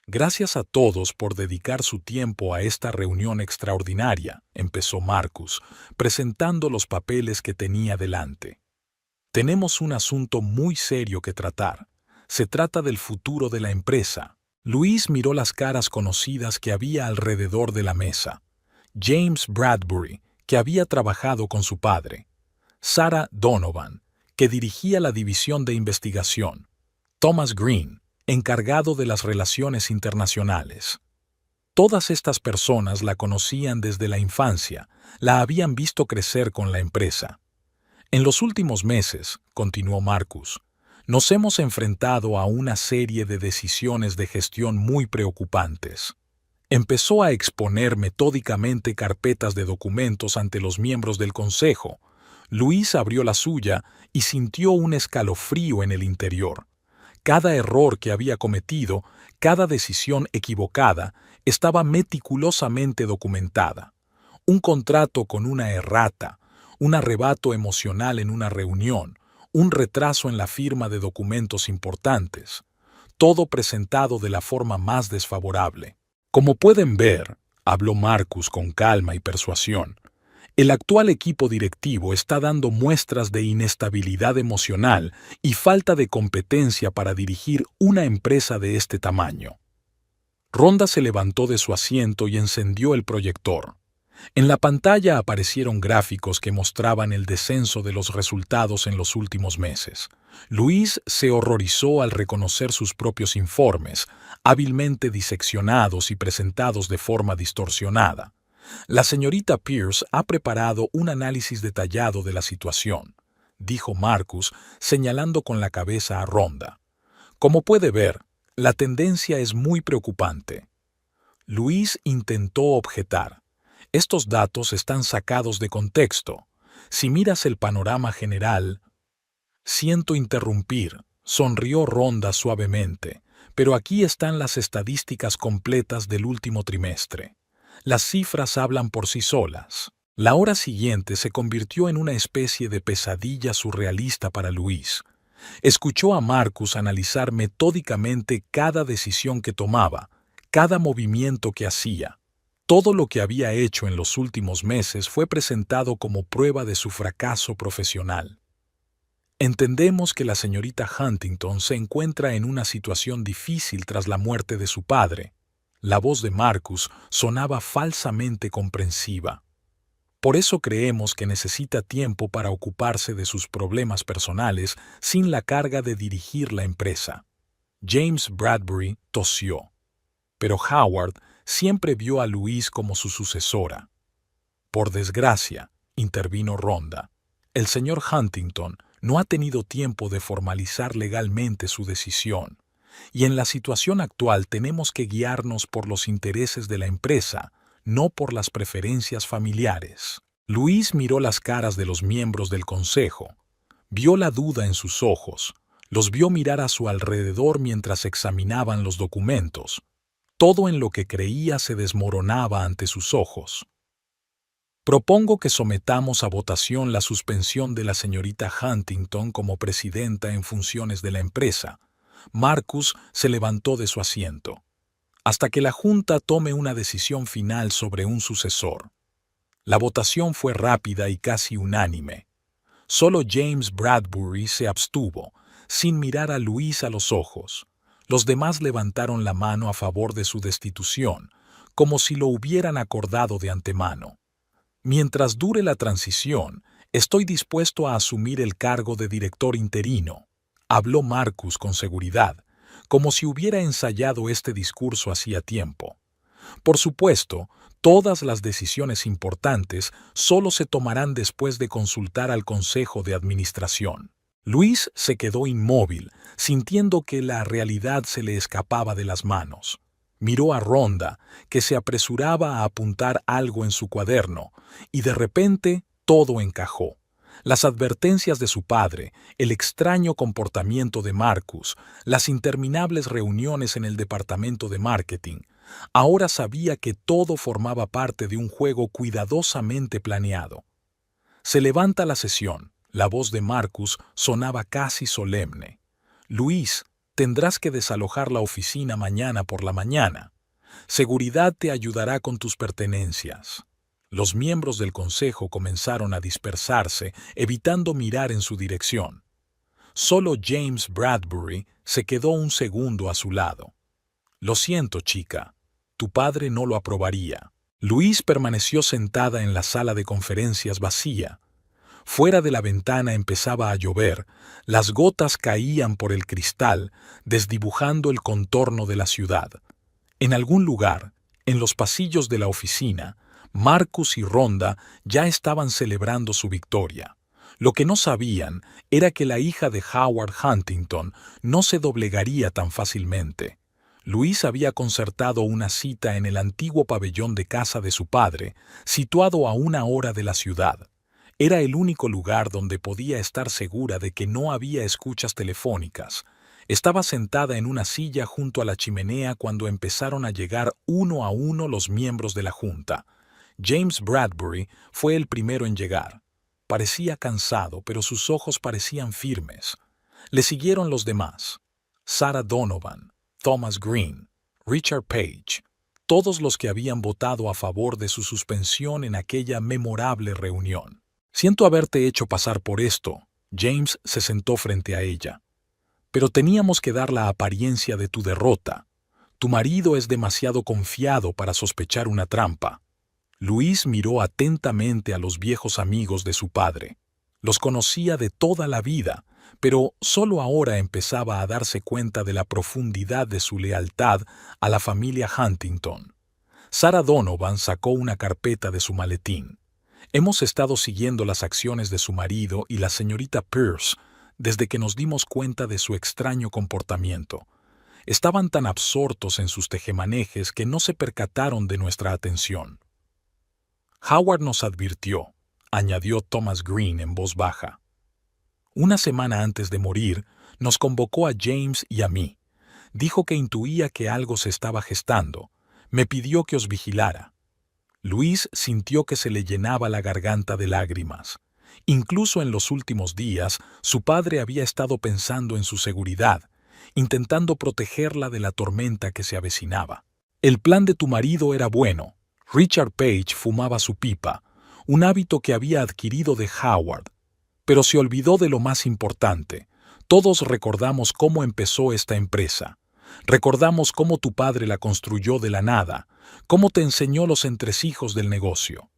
«Gracias a todos por dedicar su tiempo a esta reunión extraordinaria», empezó Marcus, presentando los papeles que tenía delante. «Tenemos un asunto muy serio que tratar. Se trata del futuro de la empresa». Luis miró las caras conocidas que había alrededor de la mesa. James Bradbury, que había trabajado con su padre. Sarah Donovan, que dirigía la división de investigación. Thomas Green, encargado de las relaciones internacionales. Todas estas personas la conocían desde la infancia, la habían visto crecer con la empresa. «En los últimos meses», continuó Marcus, «nos hemos enfrentado a una serie de decisiones de gestión muy preocupantes». Empezó a exponer metódicamente carpetas de documentos ante los miembros del consejo. Luis abrió la suya y sintió un escalofrío en el interior. Cada error que había cometido, cada decisión equivocada, estaba meticulosamente documentada. Un contrato con una errata, un arrebato emocional en una reunión, un retraso en la firma de documentos importantes. Todo presentado de la forma más desfavorable. «Como pueden ver», habló Marcus con calma y persuasión, «el actual equipo directivo está dando muestras de inestabilidad emocional y falta de competencia para dirigir una empresa de este tamaño». Rhonda se levantó de su asiento y encendió el proyector. En la pantalla aparecieron gráficos que mostraban el descenso de los resultados en los últimos meses. Luis se horrorizó al reconocer sus propios informes, hábilmente diseccionados y presentados de forma distorsionada. La señorita Pierce ha preparado un análisis detallado de la situación, dijo Marcus, señalando con la cabeza a Rhonda. Como puede ver, la tendencia es muy preocupante. Luis intentó objetar. Estos datos están sacados de contexto. Si miras el panorama general... Siento interrumpir, sonrió Rhonda suavemente, pero aquí están las estadísticas completas del último trimestre. Las cifras hablan por sí solas. La hora siguiente se convirtió en una especie de pesadilla surrealista para Luis. Escuchó a Marcus analizar metódicamente cada decisión que tomaba, cada movimiento que hacía. Todo lo que había hecho en los últimos meses fue presentado como prueba de su fracaso profesional. Entendemos que la señorita Huntington se encuentra en una situación difícil tras la muerte de su padre. La voz de Marcus sonaba falsamente comprensiva. Por eso creemos que necesita tiempo para ocuparse de sus problemas personales sin la carga de dirigir la empresa. James Bradbury tosió. Pero Howard siempre vio a Louise como su sucesora. Por desgracia, intervino Rhonda, el señor Huntington no ha tenido tiempo de formalizar legalmente su decisión, y en la situación actual tenemos que guiarnos por los intereses de la empresa, no por las preferencias familiares. Luis miró las caras de los miembros del consejo. Vio la duda en sus ojos. Los vio mirar a su alrededor mientras examinaban los documentos. Todo en lo que creía se desmoronaba ante sus ojos. Propongo que sometamos a votación la suspensión de la señorita Huntington como presidenta en funciones de la empresa. Marcus se levantó de su asiento. Hasta que la Junta tome una decisión final sobre un sucesor. La votación fue rápida y casi unánime. Solo James Bradbury se abstuvo, sin mirar a Luis a los ojos. Los demás levantaron la mano a favor de su destitución, como si lo hubieran acordado de antemano. Mientras dure la transición, estoy dispuesto a asumir el cargo de director interino, habló Marcus con seguridad, como si hubiera ensayado este discurso hacía tiempo. Por supuesto, todas las decisiones importantes solo se tomarán después de consultar al Consejo de Administración. Luis se quedó inmóvil, sintiendo que la realidad se le escapaba de las manos. Miró a Rhonda, que se apresuraba a apuntar algo en su cuaderno, y de repente todo encajó. Las advertencias de su padre, el extraño comportamiento de Marcus, las interminables reuniones en el departamento de marketing. Ahora sabía que todo formaba parte de un juego cuidadosamente planeado. Se levanta la sesión. La voz de Marcus sonaba casi solemne. Luis, tendrás que desalojar la oficina mañana por la mañana. Seguridad te ayudará con tus pertenencias. Los miembros del consejo comenzaron a dispersarse, evitando mirar en su dirección. Solo James Bradbury se quedó un segundo a su lado. Lo siento, chica. Tu padre no lo aprobaría. Luis permaneció sentada en la sala de conferencias vacía. Fuera de la ventana empezaba a llover, las gotas caían por el cristal, desdibujando el contorno de la ciudad. En algún lugar, en los pasillos de la oficina, Marcus y Rhonda ya estaban celebrando su victoria. Lo que no sabían era que la hija de Howard Huntington no se doblegaría tan fácilmente. Luis había concertado una cita en el antiguo pabellón de casa de su padre, situado a 1 hora de la ciudad. Era el único lugar donde podía estar segura de que no había escuchas telefónicas. Estaba sentada en una silla junto a la chimenea cuando empezaron a llegar uno a uno los miembros de la junta. James Bradbury fue el primero en llegar. Parecía cansado, pero sus ojos parecían firmes. Le siguieron los demás. Sarah Donovan, Thomas Green, Richard Page, todos los que habían votado a favor de su suspensión en aquella memorable reunión. Siento haberte hecho pasar por esto. James se sentó frente a ella. Pero teníamos que dar la apariencia de tu derrota. Tu marido es demasiado confiado para sospechar una trampa. Luis miró atentamente a los viejos amigos de su padre. Los conocía de toda la vida, pero solo ahora empezaba a darse cuenta de la profundidad de su lealtad a la familia Huntington. Sarah Donovan sacó una carpeta de su maletín. Hemos estado siguiendo las acciones de su marido y la señorita Pierce desde que nos dimos cuenta de su extraño comportamiento. Estaban tan absortos en sus tejemanejes que no se percataron de nuestra atención. Howard nos advirtió, añadió Thomas Green en voz baja. Una semana antes de morir, nos convocó a James y a mí. Dijo que intuía que algo se estaba gestando. Me pidió que os vigilara. Luis sintió que se le llenaba la garganta de lágrimas. Incluso en los últimos días, su padre había estado pensando en su seguridad, intentando protegerla de la tormenta que se avecinaba. El plan de tu marido era bueno. Richard Page fumaba su pipa, un hábito que había adquirido de Howard. Pero se olvidó de lo más importante. Todos recordamos cómo empezó esta empresa. Recordamos cómo tu padre la construyó de la nada, cómo te enseñó los entresijos del negocio.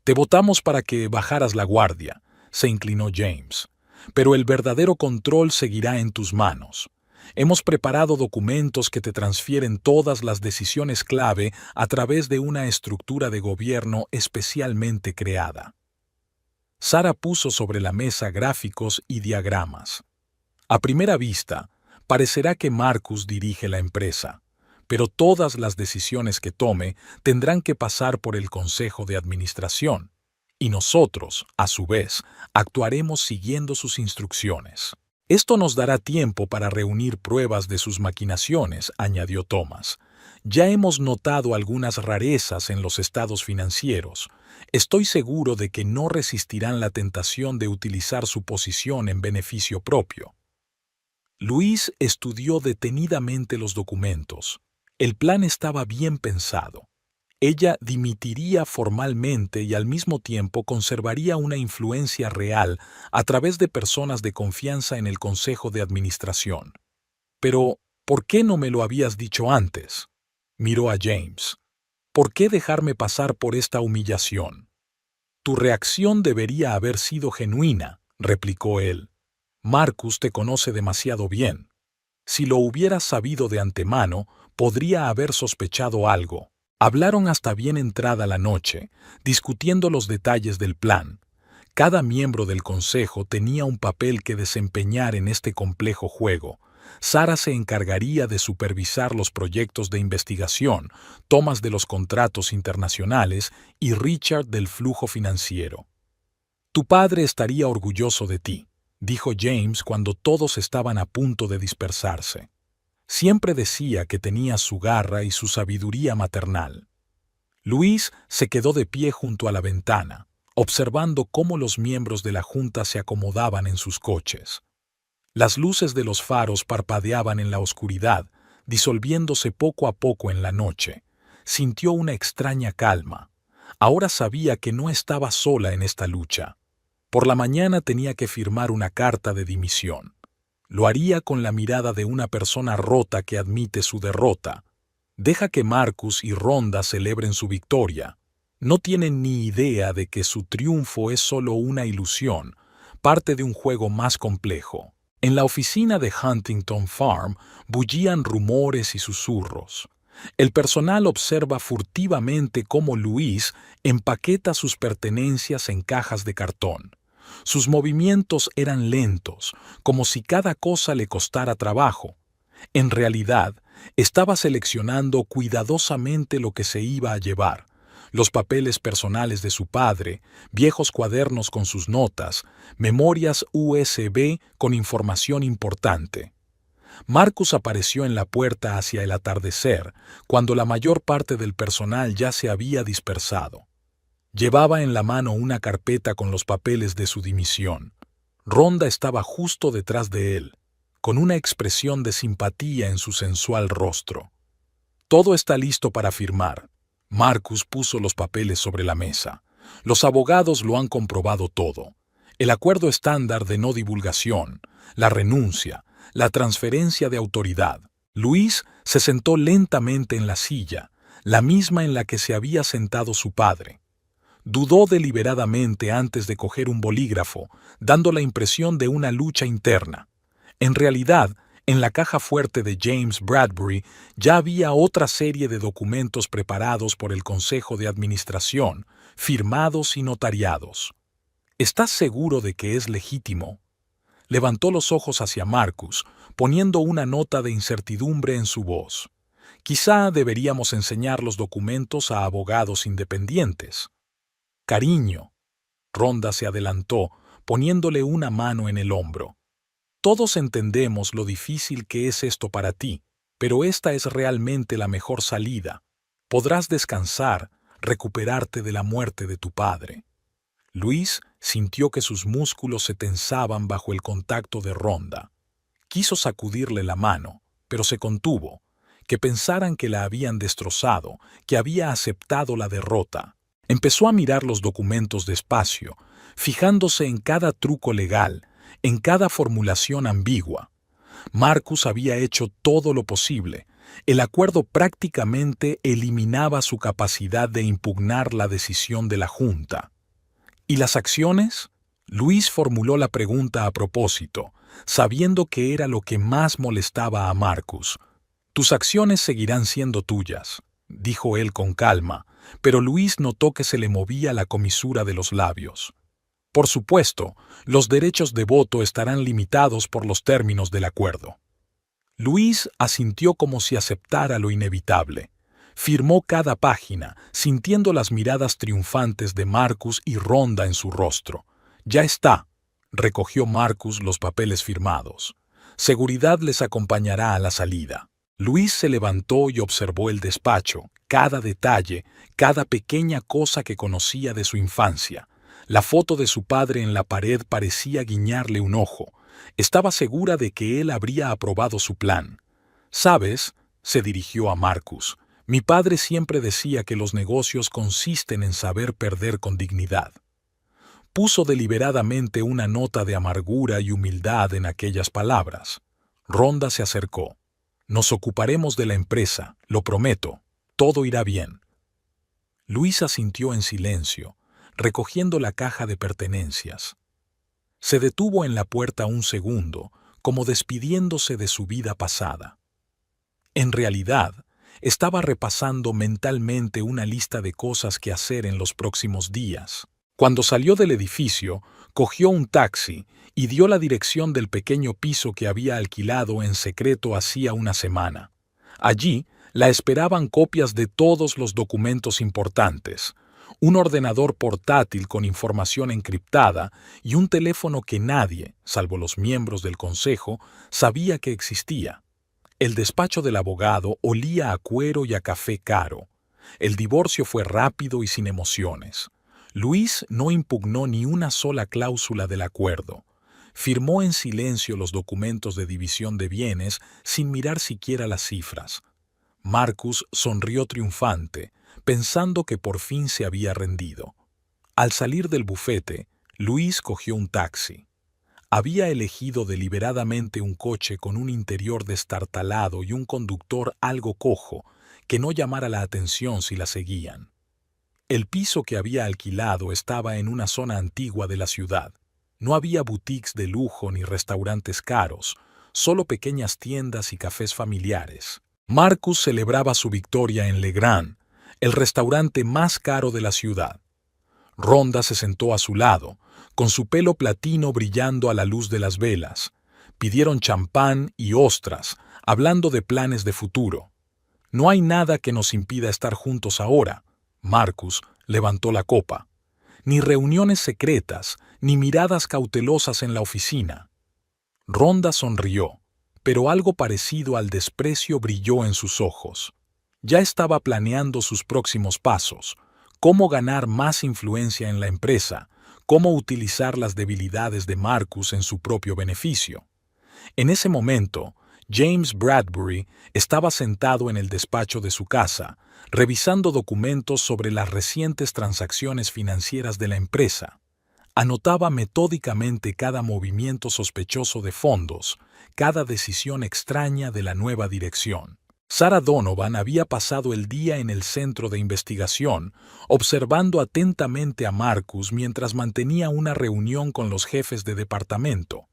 Te votamos para que bajaras la guardia, se inclinó James. Pero el verdadero control seguirá en tus manos. Hemos preparado documentos que te transfieren todas las decisiones clave a través de una estructura de gobierno especialmente creada. Sarah puso sobre la mesa gráficos y diagramas. A primera vista, parecerá que Marcus dirige la empresa, pero todas las decisiones que tome tendrán que pasar por el Consejo de Administración, y nosotros, a su vez, actuaremos siguiendo sus instrucciones. Esto nos dará tiempo para reunir pruebas de sus maquinaciones, añadió Thomas. Ya hemos notado algunas rarezas en los estados financieros. Estoy seguro de que no resistirán la tentación de utilizar su posición en beneficio propio. Luis estudió detenidamente los documentos. El plan estaba bien pensado. Ella dimitiría formalmente y al mismo tiempo conservaría una influencia real a través de personas de confianza en el Consejo de Administración. Pero, ¿por qué no me lo habías dicho antes? Miró a James. ¿Por qué dejarme pasar por esta humillación? Tu reacción debería haber sido genuina, replicó él. Marcus te conoce demasiado bien. Si lo hubieras sabido de antemano, podría haber sospechado algo. Hablaron hasta bien entrada la noche, discutiendo los detalles del plan. Cada miembro del consejo tenía un papel que desempeñar en este complejo juego. Sarah se encargaría de supervisar los proyectos de investigación, Thomas de los contratos internacionales y Richard del flujo financiero. Tu padre estaría orgulloso de ti, dijo James cuando todos estaban a punto de dispersarse. Siempre decía que tenía su garra y su sabiduría maternal. Luis se quedó de pie junto a la ventana, observando cómo los miembros de la junta se acomodaban en sus coches. Las luces de los faros parpadeaban en la oscuridad, disolviéndose poco a poco en la noche. Sintió una extraña calma. Ahora sabía que no estaba sola en esta lucha. Por la mañana tenía que firmar una carta de dimisión. Lo haría con la mirada de una persona rota que admite su derrota. Deja que Marcus y Rhonda celebren su victoria. No tienen ni idea de que su triunfo es solo una ilusión, parte de un juego más complejo. En la oficina de Huntington Farm bullían rumores y susurros. El personal observa furtivamente cómo Luis empaqueta sus pertenencias en cajas de cartón. Sus movimientos eran lentos, como si cada cosa le costara trabajo. En realidad, estaba seleccionando cuidadosamente lo que se iba a llevar: los papeles personales de su padre, viejos cuadernos con sus notas, memorias USB con información importante. Marcus apareció en la puerta hacia el atardecer, cuando la mayor parte del personal ya se había dispersado. Llevaba en la mano una carpeta con los papeles de su dimisión. Rhonda estaba justo detrás de él, con una expresión de simpatía en su sensual rostro. Todo está listo para firmar. Marcus puso los papeles sobre la mesa. Los abogados lo han comprobado todo. El acuerdo estándar de no divulgación, la renuncia, la transferencia de autoridad. Luis se sentó lentamente en la silla, la misma en la que se había sentado su padre. Dudó deliberadamente antes de coger un bolígrafo, dando la impresión de una lucha interna. En realidad, en la caja fuerte de James Bradbury ya había otra serie de documentos preparados por el Consejo de Administración, firmados y notariados. ¿Estás seguro de que es legítimo? Levantó los ojos hacia Marcus, poniendo una nota de incertidumbre en su voz. Quizá deberíamos enseñar los documentos a abogados independientes. Cariño. Rhonda se adelantó, poniéndole una mano en el hombro. Todos entendemos lo difícil que es esto para ti, pero esta es realmente la mejor salida. Podrás descansar, recuperarte de la muerte de tu padre. Luis sintió que sus músculos se tensaban bajo el contacto de Rhonda. Quiso sacudirle la mano, pero se contuvo. Que pensaran que la habían destrozado, que había aceptado la derrota. Empezó a mirar los documentos despacio, fijándose en cada truco legal, en cada formulación ambigua. Marcus había hecho todo lo posible. El acuerdo prácticamente eliminaba su capacidad de impugnar la decisión de la Junta. ¿Y las acciones? Luis formuló la pregunta a propósito, sabiendo que era lo que más molestaba a Marcus. Tus acciones seguirán siendo tuyas, dijo él con calma, pero Luis notó que se le movía la comisura de los labios. Por supuesto, los derechos de voto estarán limitados por los términos del acuerdo. Luis asintió como si aceptara lo inevitable. Firmó cada página, sintiendo las miradas triunfantes de Marcus y Rhonda en su rostro. Ya está, recogió Marcus los papeles firmados. Seguridad les acompañará a la salida. Luis se levantó y observó el despacho, cada detalle, cada pequeña cosa que conocía de su infancia. La foto de su padre en la pared parecía guiñarle un ojo. Estaba segura de que él habría aprobado su plan. ¿Sabes?, se dirigió a Marcus. Mi padre siempre decía que los negocios consisten en saber perder con dignidad. Puso deliberadamente una nota de amargura y humildad en aquellas palabras. Rhonda se acercó. Nos ocuparemos de la empresa, lo prometo. Todo irá bien. Luis asintió en silencio, recogiendo la caja de pertenencias. Se detuvo en la puerta un segundo, como despidiéndose de su vida pasada. En realidad, estaba repasando mentalmente una lista de cosas que hacer en los próximos días. Cuando salió del edificio, cogió un taxi y dio la dirección del pequeño piso que había alquilado en secreto hacía una semana. Allí la esperaban copias de todos los documentos importantes, un ordenador portátil con información encriptada y un teléfono que nadie, salvo los miembros del consejo, sabía que existía. El despacho del abogado olía a cuero y a café caro. El divorcio fue rápido y sin emociones. Luis no impugnó ni una sola cláusula del acuerdo. Firmó en silencio los documentos de división de bienes sin mirar siquiera las cifras. Marcus sonrió triunfante, pensando que por fin se había rendido. Al salir del bufete, Luis cogió un taxi. Había elegido deliberadamente un coche con un interior destartalado y un conductor algo cojo, que no llamara la atención si la seguían. El piso que había alquilado estaba en una zona antigua de la ciudad. No había boutiques de lujo ni restaurantes caros, solo pequeñas tiendas y cafés familiares. Marcus celebraba su victoria en Legrand, el restaurante más caro de la ciudad. Rhonda se sentó a su lado, con su pelo platino brillando a la luz de las velas. Pidieron champán y ostras, hablando de planes de futuro. No hay nada que nos impida estar juntos ahora. Marcus levantó la copa. Ni reuniones secretas, ni miradas cautelosas en la oficina. Rhonda sonrió, pero algo parecido al desprecio brilló en sus ojos. Ya estaba planeando sus próximos pasos, cómo ganar más influencia en la empresa, cómo utilizar las debilidades de Marcus en su propio beneficio. En ese momento, James Bradbury estaba sentado en el despacho de su casa, revisando documentos sobre las recientes transacciones financieras de la empresa. Anotaba metódicamente cada movimiento sospechoso de fondos, cada decisión extraña de la nueva dirección. Sarah Donovan había pasado el día en el centro de investigación, observando atentamente a Marcus mientras mantenía una reunión con los jefes de departamento.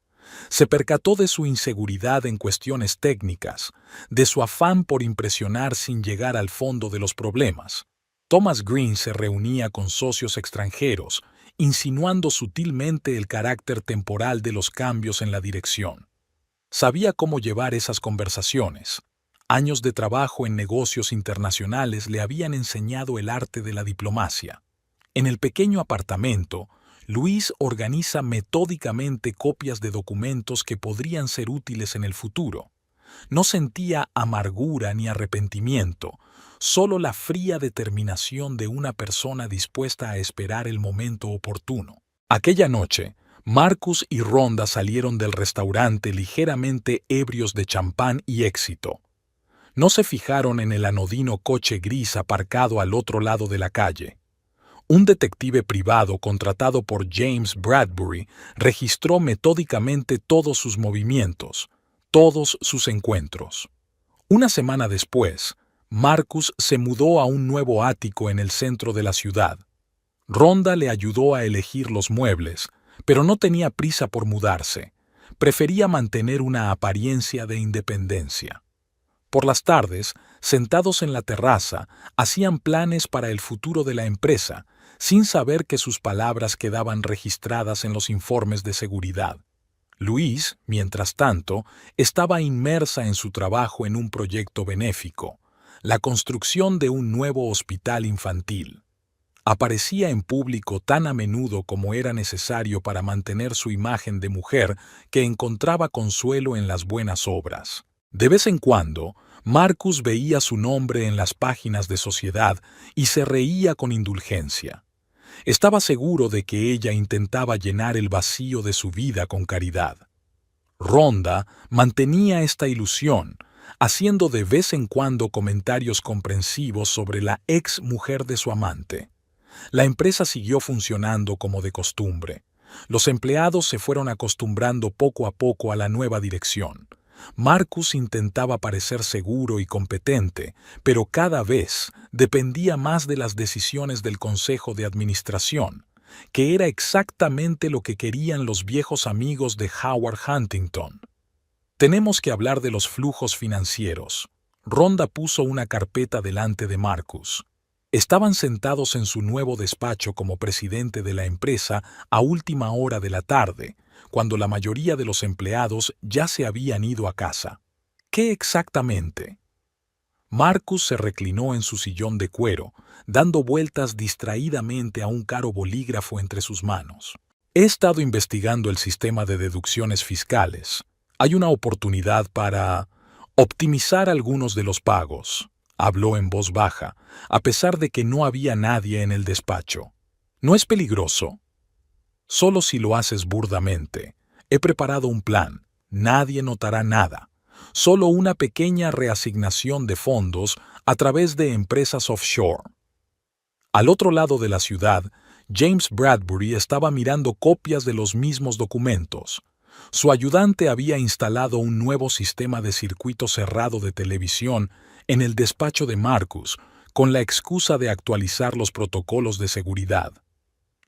Se percató de su inseguridad en cuestiones técnicas, de su afán por impresionar sin llegar al fondo de los problemas. Thomas Green se reunía con socios extranjeros, insinuando sutilmente el carácter temporal de los cambios en la dirección. Sabía cómo llevar esas conversaciones. Años de trabajo en negocios internacionales le habían enseñado el arte de la diplomacia. En el pequeño apartamento, Luis organiza metódicamente copias de documentos que podrían ser útiles en el futuro. No sentía amargura ni arrepentimiento, solo la fría determinación de una persona dispuesta a esperar el momento oportuno. Aquella noche, Marcus y Rhonda salieron del restaurante ligeramente ebrios de champán y éxito. No se fijaron en el anodino coche gris aparcado al otro lado de la calle. Un detective privado contratado por James Bradbury registró metódicamente todos sus movimientos, todos sus encuentros. Una semana después, Marcus se mudó a un nuevo ático en el centro de la ciudad. Rhonda le ayudó a elegir los muebles, pero no tenía prisa por mudarse. Prefería mantener una apariencia de independencia. Por las tardes, sentados en la terraza, hacían planes para el futuro de la empresa, sin saber que sus palabras quedaban registradas en los informes de seguridad. Luis, mientras tanto, estaba inmersa en su trabajo en un proyecto benéfico, la construcción de un nuevo hospital infantil. Aparecía en público tan a menudo como era necesario para mantener su imagen de mujer que encontraba consuelo en las buenas obras. De vez en cuando, Marcus veía su nombre en las páginas de Sociedad y se reía con indulgencia. Estaba seguro de que ella intentaba llenar el vacío de su vida con caridad. Rhonda mantenía esta ilusión, haciendo de vez en cuando comentarios comprensivos sobre la ex mujer de su amante. La empresa siguió funcionando como de costumbre. Los empleados se fueron acostumbrando poco a poco a la nueva dirección. Marcus intentaba parecer seguro y competente, pero cada vez dependía más de las decisiones del Consejo de Administración, que era exactamente lo que querían los viejos amigos de Howard Huntington. Tenemos que hablar de los flujos financieros. Rhonda puso una carpeta delante de Marcus. Estaban sentados en su nuevo despacho como presidente de la empresa a última hora de la tarde, cuando la mayoría de los empleados ya se habían ido a casa. ¿Qué exactamente? Marcus se reclinó en su sillón de cuero, dando vueltas distraídamente a un caro bolígrafo entre sus manos. He estado investigando el sistema de deducciones fiscales. Hay una oportunidad para optimizar algunos de los pagos. Habló en voz baja, a pesar de que no había nadie en el despacho. ¿No es peligroso? Solo si lo haces burdamente. He preparado un plan. Nadie notará nada. Solo una pequeña reasignación de fondos a través de empresas offshore. Al otro lado de la ciudad, James Bradbury estaba mirando copias de los mismos documentos. Su ayudante había instalado un nuevo sistema de circuito cerrado de televisión en el despacho de Marcus, con la excusa de actualizar los protocolos de seguridad.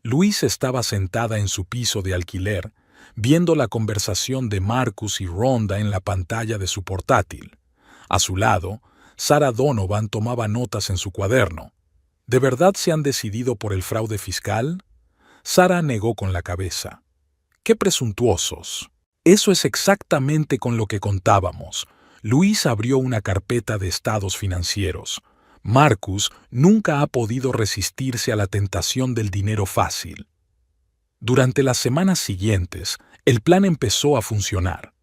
Luis estaba sentada en su piso de alquiler, viendo la conversación de Marcus y Rhonda en la pantalla de su portátil. A su lado, Sarah Donovan tomaba notas en su cuaderno. ¿De verdad se han decidido por el fraude fiscal? Sarah negó con la cabeza. ¡Qué presuntuosos! Eso es exactamente con lo que contábamos. Luis abrió una carpeta de estados financieros. Marcus nunca ha podido resistirse a la tentación del dinero fácil. Durante las semanas siguientes, el plan empezó a funcionar.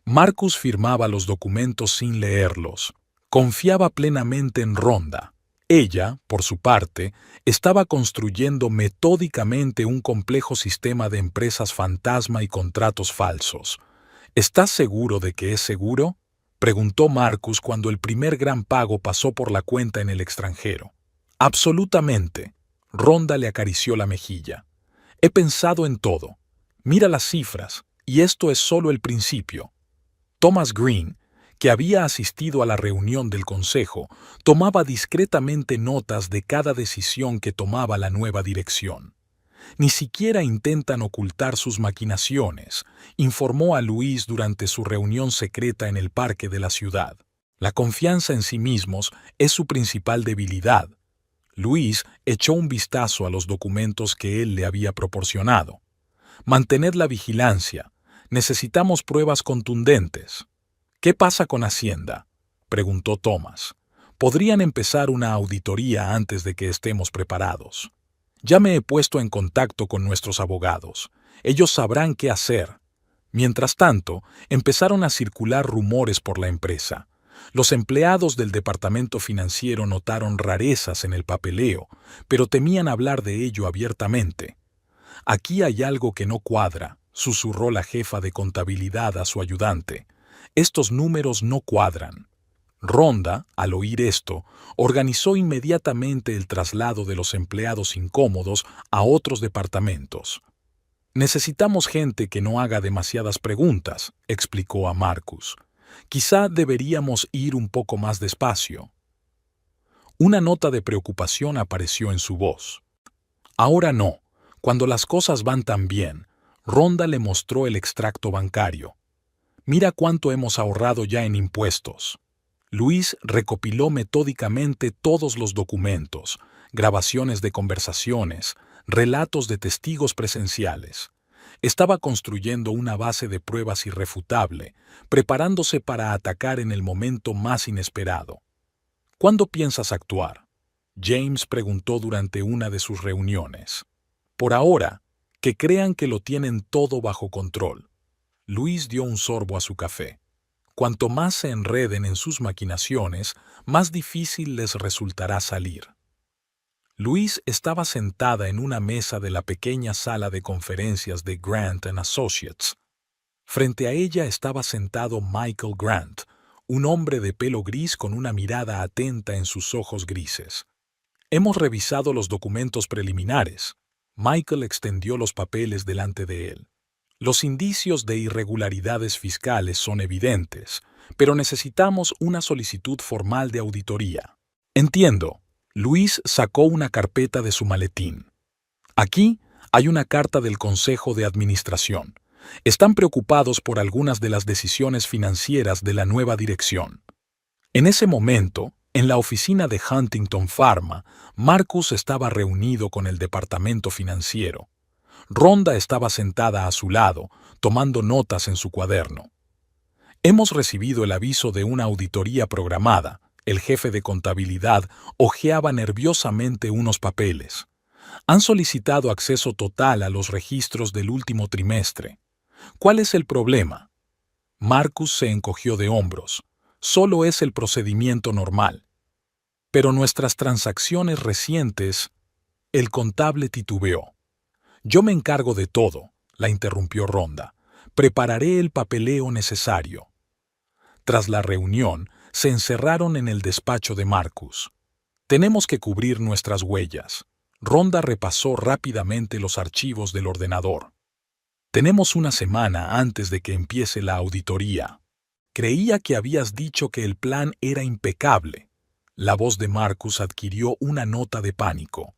Marcus firmaba los documentos sin leerlos. Confiaba plenamente en Rhonda. Ella, por su parte, estaba construyendo metódicamente un complejo sistema de empresas fantasma y contratos falsos. ¿Estás seguro de que es seguro?, preguntó Marcus cuando el primer gran pago pasó por la cuenta en el extranjero. Absolutamente. Rhonda le acarició la mejilla. He pensado en todo. Mira las cifras, y esto es solo el principio. Thomas Green, que había asistido a la reunión del consejo, tomaba discretamente notas de cada decisión que tomaba la nueva dirección. Ni siquiera intentan ocultar sus maquinaciones, informó a Luis durante su reunión secreta en el parque de la ciudad. La confianza en sí mismos es su principal debilidad. Luis echó un vistazo a los documentos que él le había proporcionado. Mantened la vigilancia. Necesitamos pruebas contundentes. ¿Qué pasa con Hacienda?, preguntó Thomas. Podrían empezar una auditoría antes de que estemos preparados. Ya me he puesto en contacto con nuestros abogados. Ellos sabrán qué hacer. Mientras tanto, empezaron a circular rumores por la empresa. Los empleados del departamento financiero notaron rarezas en el papeleo, pero temían hablar de ello abiertamente. Aquí hay algo que no cuadra, susurró la jefa de contabilidad a su ayudante. Estos números no cuadran. Rhonda, al oír esto, organizó inmediatamente el traslado de los empleados incómodos a otros departamentos. Necesitamos gente que no haga demasiadas preguntas, explicó a Marcus. Quizá deberíamos ir un poco más despacio. Una nota de preocupación apareció en su voz. Ahora no, cuando las cosas van tan bien, Rhonda le mostró el extracto bancario. Mira cuánto hemos ahorrado ya en impuestos. Luis recopiló metódicamente todos los documentos, grabaciones de conversaciones, relatos de testigos presenciales. Estaba construyendo una base de pruebas irrefutable, preparándose para atacar en el momento más inesperado. ¿Cuándo piensas actuar?, James preguntó durante una de sus reuniones. Por ahora, que crean que lo tienen todo bajo control. Luis dio un sorbo a su café. Cuanto más se enreden en sus maquinaciones, más difícil les resultará salir. Luis estaba sentada en una mesa de la pequeña sala de conferencias de Grant & Associates. Frente a ella estaba sentado Michael Grant, un hombre de pelo gris con una mirada atenta en sus ojos grises. Hemos revisado los documentos preliminares. Michael extendió los papeles delante de él. Los indicios de irregularidades fiscales son evidentes, pero necesitamos una solicitud formal de auditoría. Entiendo. Luis sacó una carpeta de su maletín. Aquí hay una carta del Consejo de Administración. Están preocupados por algunas de las decisiones financieras de la nueva dirección. En ese momento, en la oficina de Huntington Pharma, Marcus estaba reunido con el departamento financiero. Rhonda estaba sentada a su lado, tomando notas en su cuaderno. Hemos recibido el aviso de una auditoría programada. El jefe de contabilidad hojeaba nerviosamente unos papeles. Han solicitado acceso total a los registros del último trimestre. ¿Cuál es el problema? Marcus se encogió de hombros. Solo es el procedimiento normal. Pero nuestras transacciones recientes... El contable titubeó. Yo me encargo de todo, la interrumpió Rhonda. Prepararé el papeleo necesario. Tras la reunión, se encerraron en el despacho de Marcus. Tenemos que cubrir nuestras huellas. Rhonda repasó rápidamente los archivos del ordenador. Tenemos una semana antes de que empiece la auditoría. Creía que habías dicho que el plan era impecable. La voz de Marcus adquirió una nota de pánico.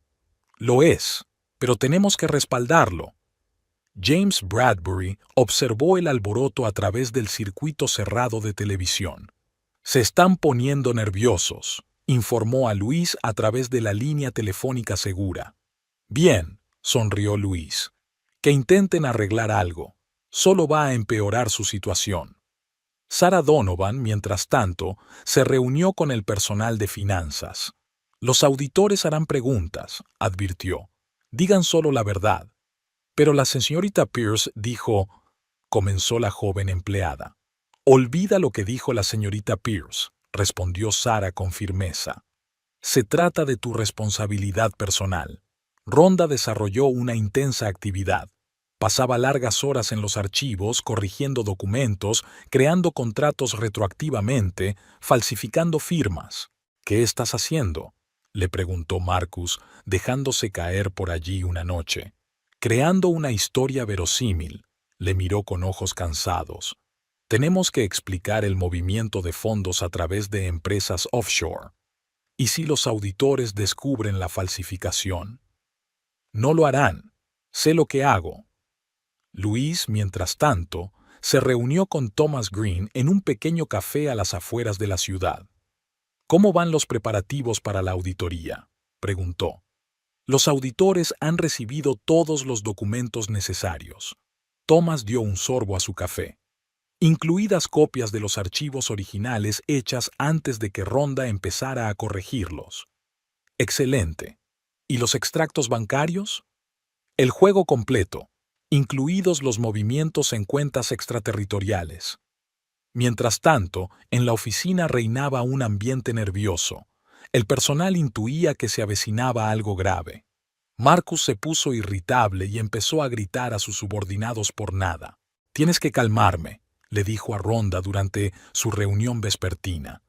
Lo es, pero tenemos que respaldarlo. James Bradbury observó el alboroto a través del circuito cerrado de televisión. Se están poniendo nerviosos, informó a Luis a través de la línea telefónica segura. Bien, sonrió Luis. Que intenten arreglar algo. Solo va a empeorar su situación. Sarah Donovan, mientras tanto, se reunió con el personal de finanzas. Los auditores harán preguntas, advirtió. Digan solo la verdad. Pero la señorita Pierce dijo, comenzó la joven empleada. Olvida lo que dijo la señorita Pierce, respondió Sarah con firmeza. Se trata de tu responsabilidad personal. Rhonda desarrolló una intensa actividad. Pasaba largas horas en los archivos, corrigiendo documentos, creando contratos retroactivamente, falsificando firmas. ¿Qué estás haciendo?, le preguntó Marcus, dejándose caer por allí una noche. Creando una historia verosímil, le miró con ojos cansados. Tenemos que explicar el movimiento de fondos a través de empresas offshore. ¿Y si los auditores descubren la falsificación? No lo harán. Sé lo que hago. Luis, mientras tanto, se reunió con Thomas Green en un pequeño café a las afueras de la ciudad. ¿Cómo van los preparativos para la auditoría?, preguntó. Los auditores han recibido todos los documentos necesarios. Thomas dio un sorbo a su café, incluidas copias de los archivos originales hechas antes de que Ronda empezara a corregirlos. Excelente. ¿Y los extractos bancarios? El juego completo, incluidos los movimientos en cuentas extraterritoriales. Mientras tanto, en la oficina reinaba un ambiente nervioso. El personal intuía que se avecinaba algo grave. Marcus se puso irritable y empezó a gritar a sus subordinados por nada. «Tienes que calmarme», le dijo a Ronda durante su reunión vespertina.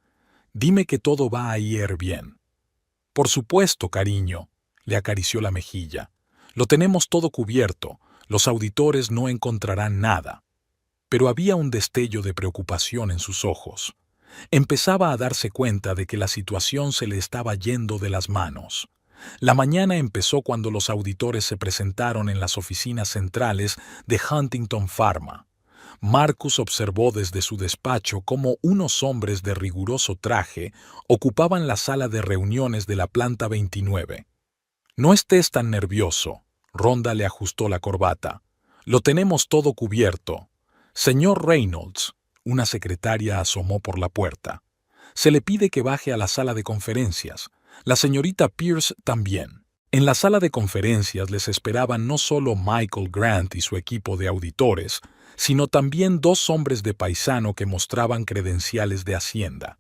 «Dime que todo va a ir bien». «Por supuesto, cariño», le acarició la mejilla. «Lo tenemos todo cubierto. Los auditores no encontrarán nada». Pero había un destello de preocupación en sus ojos. Empezaba a darse cuenta de que la situación se le estaba yendo de las manos. La mañana empezó cuando los auditores se presentaron en las oficinas centrales de Huntington Pharma. Marcus observó desde su despacho cómo unos hombres de riguroso traje ocupaban la sala de reuniones de la planta 29. «No estés tan nervioso», Ronda le ajustó la corbata. «Lo tenemos todo cubierto». «Señor Reynolds», una secretaria asomó por la puerta. «Se le pide que baje a la sala de conferencias. La señorita Pierce también». En la sala de conferencias les esperaban no solo Michael Grant y su equipo de auditores, sino también dos hombres de paisano que mostraban credenciales de Hacienda.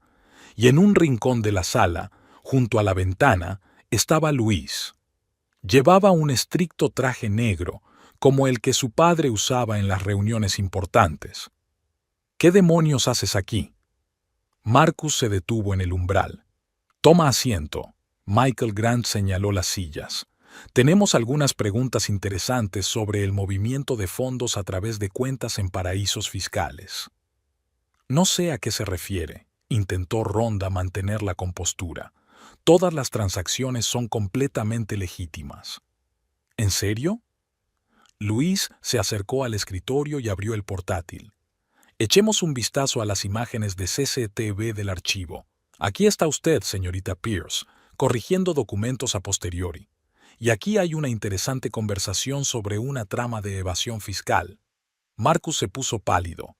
Y en un rincón de la sala, junto a la ventana, estaba Luis. Llevaba un estricto traje negro, como el que su padre usaba en las reuniones importantes. «¿Qué demonios haces aquí?» Marcus se detuvo en el umbral. «Toma asiento». Michael Grant señaló las sillas. «Tenemos algunas preguntas interesantes sobre el movimiento de fondos a través de cuentas en paraísos fiscales». «No sé a qué se refiere», intentó Ronda mantener la compostura. «Todas las transacciones son completamente legítimas». «¿En serio?» Luis se acercó al escritorio y abrió el portátil. «Echemos un vistazo a las imágenes de CCTV del archivo. Aquí está usted, señorita Pierce, corrigiendo documentos a posteriori. Y aquí hay una interesante conversación sobre una trama de evasión fiscal». Marcus se puso pálido.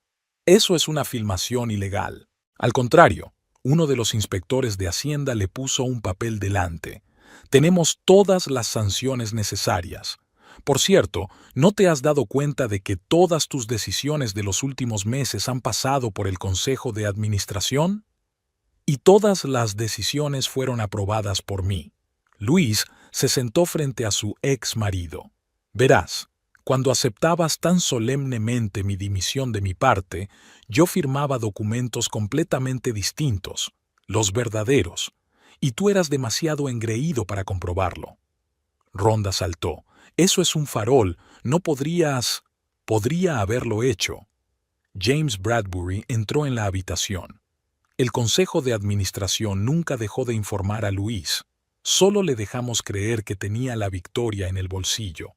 «Eso es una filmación ilegal». Al contrario, uno de los inspectores de Hacienda le puso un papel delante. «Tenemos todas las sanciones necesarias. Por cierto, ¿no te has dado cuenta de que todas tus decisiones de los últimos meses han pasado por el Consejo de Administración? Y todas las decisiones fueron aprobadas por mí». Luis se sentó frente a su ex marido. «Verás, cuando aceptabas tan solemnemente mi dimisión de mi parte, yo firmaba documentos completamente distintos, los verdaderos, y tú eras demasiado engreído para comprobarlo». Ronda saltó. «Eso es un farol, no podrías...». «Podría haberlo hecho». James Bradbury entró en la habitación. El Consejo de Administración nunca dejó de informar a Luis. Solo le dejamos creer que tenía la victoria en el bolsillo.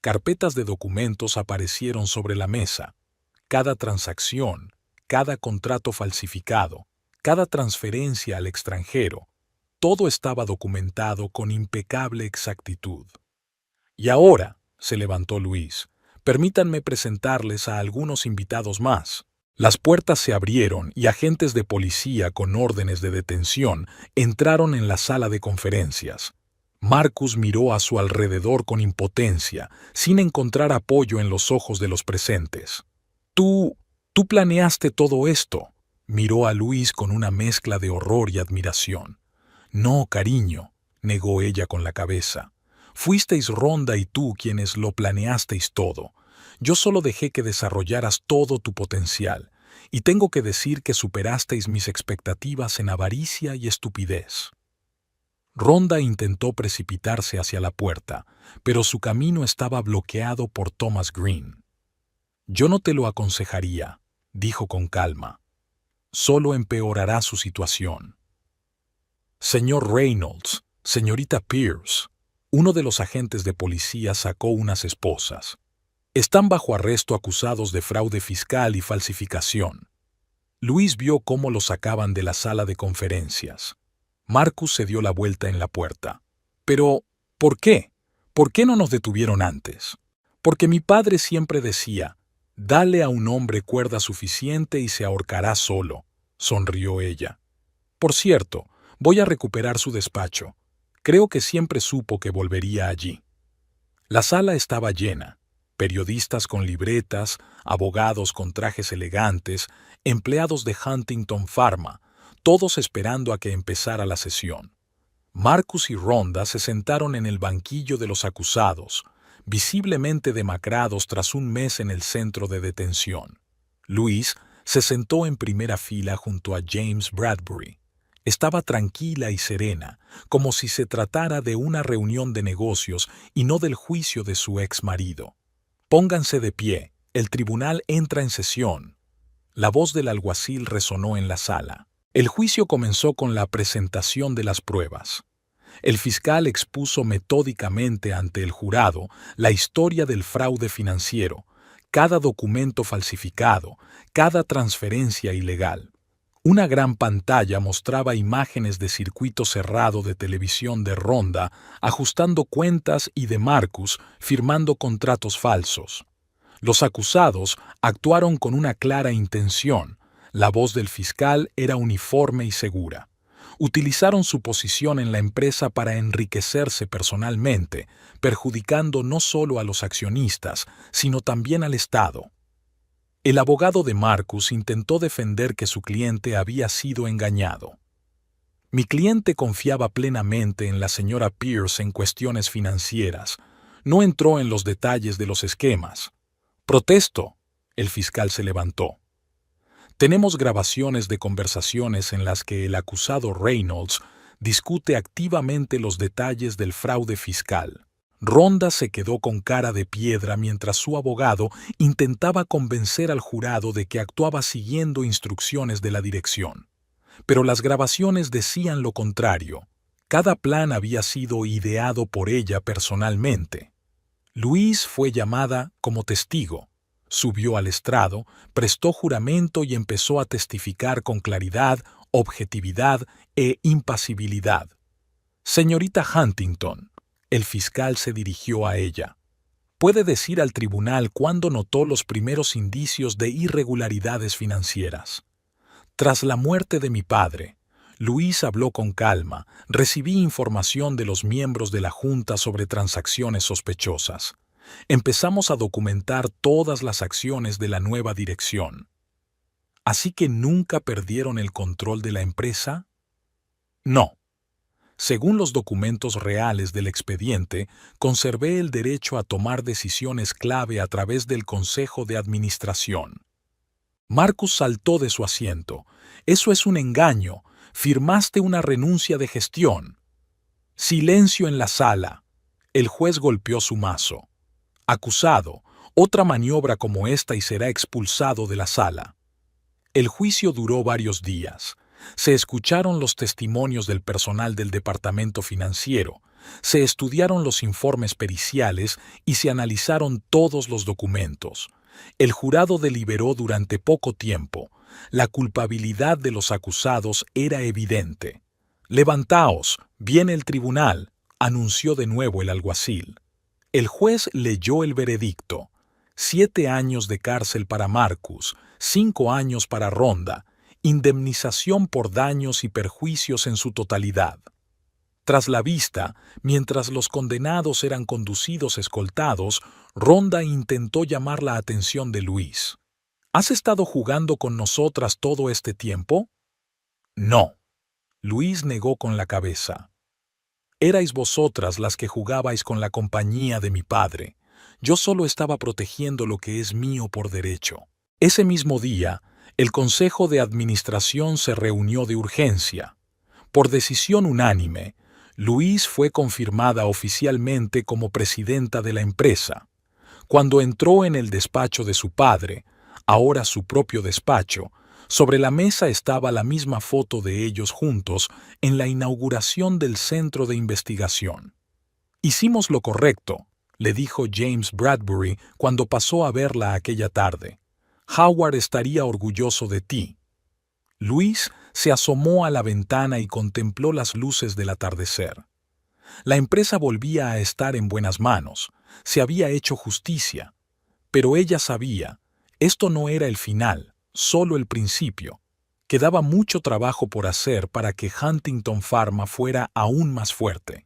Carpetas de documentos aparecieron sobre la mesa. Cada transacción, cada contrato falsificado, cada transferencia al extranjero, todo estaba documentado con impecable exactitud. «Y ahora», se levantó Luis, «permítanme presentarles a algunos invitados más». Las puertas se abrieron y agentes de policía con órdenes de detención entraron en la sala de conferencias. Marcus miró a su alrededor con impotencia, sin encontrar apoyo en los ojos de los presentes. «¿Tú planeaste todo esto?», miró a Luis con una mezcla de horror y admiración. «No, cariño», negó ella con la cabeza. «Fuisteis Ronda y tú quienes lo planeasteis todo. Yo solo dejé que desarrollaras todo tu potencial, y tengo que decir que superasteis mis expectativas en avaricia y estupidez». Ronda intentó precipitarse hacia la puerta, pero su camino estaba bloqueado por Thomas Green. «Yo no te lo aconsejaría», dijo con calma. Solo empeorará su situación. Señor Reynolds, señorita Pierce, uno de los agentes de policía sacó unas esposas. Están bajo arresto acusados de fraude fiscal y falsificación. Luis vio cómo los sacaban de la sala de conferencias. Marcus se dio la vuelta en la puerta. Pero, ¿por qué? ¿Por qué no nos detuvieron antes? Porque mi padre siempre decía, dale a un hombre cuerda suficiente y se ahorcará solo, sonrió ella. Por cierto, voy a recuperar su despacho. Creo que siempre supo que volvería allí. La sala estaba llena. Periodistas con libretas, abogados con trajes elegantes, empleados de Huntington Pharma, todos esperando a que empezara la sesión. Marcus y Rhonda se sentaron en el banquillo de los acusados, visiblemente demacrados tras un mes en el centro de detención. Luis se sentó en primera fila junto a James Bradbury. Estaba tranquila y serena, como si se tratara de una reunión de negocios y no del juicio de su ex marido. Pónganse de pie, el tribunal entra en sesión. La voz del alguacil resonó en la sala. El juicio comenzó con la presentación de las pruebas. El fiscal expuso metódicamente ante el jurado la historia del fraude financiero, cada documento falsificado, cada transferencia ilegal. Una gran pantalla mostraba imágenes de circuito cerrado de televisión de Rhonda ajustando cuentas y de Marcus firmando contratos falsos. Los acusados actuaron con una clara intención. La voz del fiscal era uniforme y segura. Utilizaron su posición en la empresa para enriquecerse personalmente, perjudicando no solo a los accionistas, sino también al Estado. El abogado de Marcus intentó defender que su cliente había sido engañado. Mi cliente confiaba plenamente en la señora Pierce en cuestiones financieras. No entró en los detalles de los esquemas. Protesto. El fiscal se levantó. Tenemos grabaciones de conversaciones en las que el acusado Reynolds discute activamente los detalles del fraude fiscal. Rhonda se quedó con cara de piedra mientras su abogado intentaba convencer al jurado de que actuaba siguiendo instrucciones de la dirección. Pero las grabaciones decían lo contrario. Cada plan había sido ideado por ella personalmente. Luis fue llamada como testigo. Subió al estrado, prestó juramento y empezó a testificar con claridad, objetividad e impasibilidad. Señorita Huntington, el fiscal se dirigió a ella. ¿Puede decir al tribunal cuándo notó los primeros indicios de irregularidades financieras? Tras la muerte de mi padre, Luis habló con calma, recibí información de los miembros de la Junta sobre transacciones sospechosas. Empezamos a documentar todas las acciones de la nueva dirección. ¿Así que nunca perdieron el control de la empresa? No. Según los documentos reales del expediente, conservé el derecho a tomar decisiones clave a través del Consejo de Administración. Marcus saltó de su asiento. Eso es un engaño. Firmaste una renuncia de gestión. Silencio en la sala. El juez golpeó su mazo. Acusado, otra maniobra como esta y será expulsado de la sala. El juicio duró varios días. Se escucharon los testimonios del personal del departamento financiero, se estudiaron los informes periciales y se analizaron todos los documentos. El jurado deliberó durante poco tiempo. La culpabilidad de los acusados era evidente. «Levantaos, viene el tribunal», anunció de nuevo el alguacil. El juez leyó el veredicto. 7 años de cárcel para Marcus, 5 años para Rhonda, indemnización por daños y perjuicios en su totalidad. Tras la vista, mientras los condenados eran conducidos escoltados, Rhonda intentó llamar la atención de Luis. ¿Has estado jugando con nosotras todo este tiempo? No. Luis negó con la cabeza. Erais vosotras las que jugabais con la compañía de mi padre. Yo solo estaba protegiendo lo que es mío por derecho. Ese mismo día, el Consejo de Administración se reunió de urgencia. Por decisión unánime, Luis fue confirmada oficialmente como presidenta de la empresa. Cuando entró en el despacho de su padre, ahora su propio despacho. Sobre la mesa estaba la misma foto de ellos juntos en la inauguración del centro de investigación. «Hicimos lo correcto», le dijo James Bradbury cuando pasó a verla aquella tarde. «Howard estaría orgulloso de ti». Luis se asomó a la ventana y contempló las luces del atardecer. La empresa volvía a estar en buenas manos, se había hecho justicia. Pero ella sabía, esto no era el final, solo el principio. Quedaba mucho trabajo por hacer para que Huntington Pharma fuera aún más fuerte.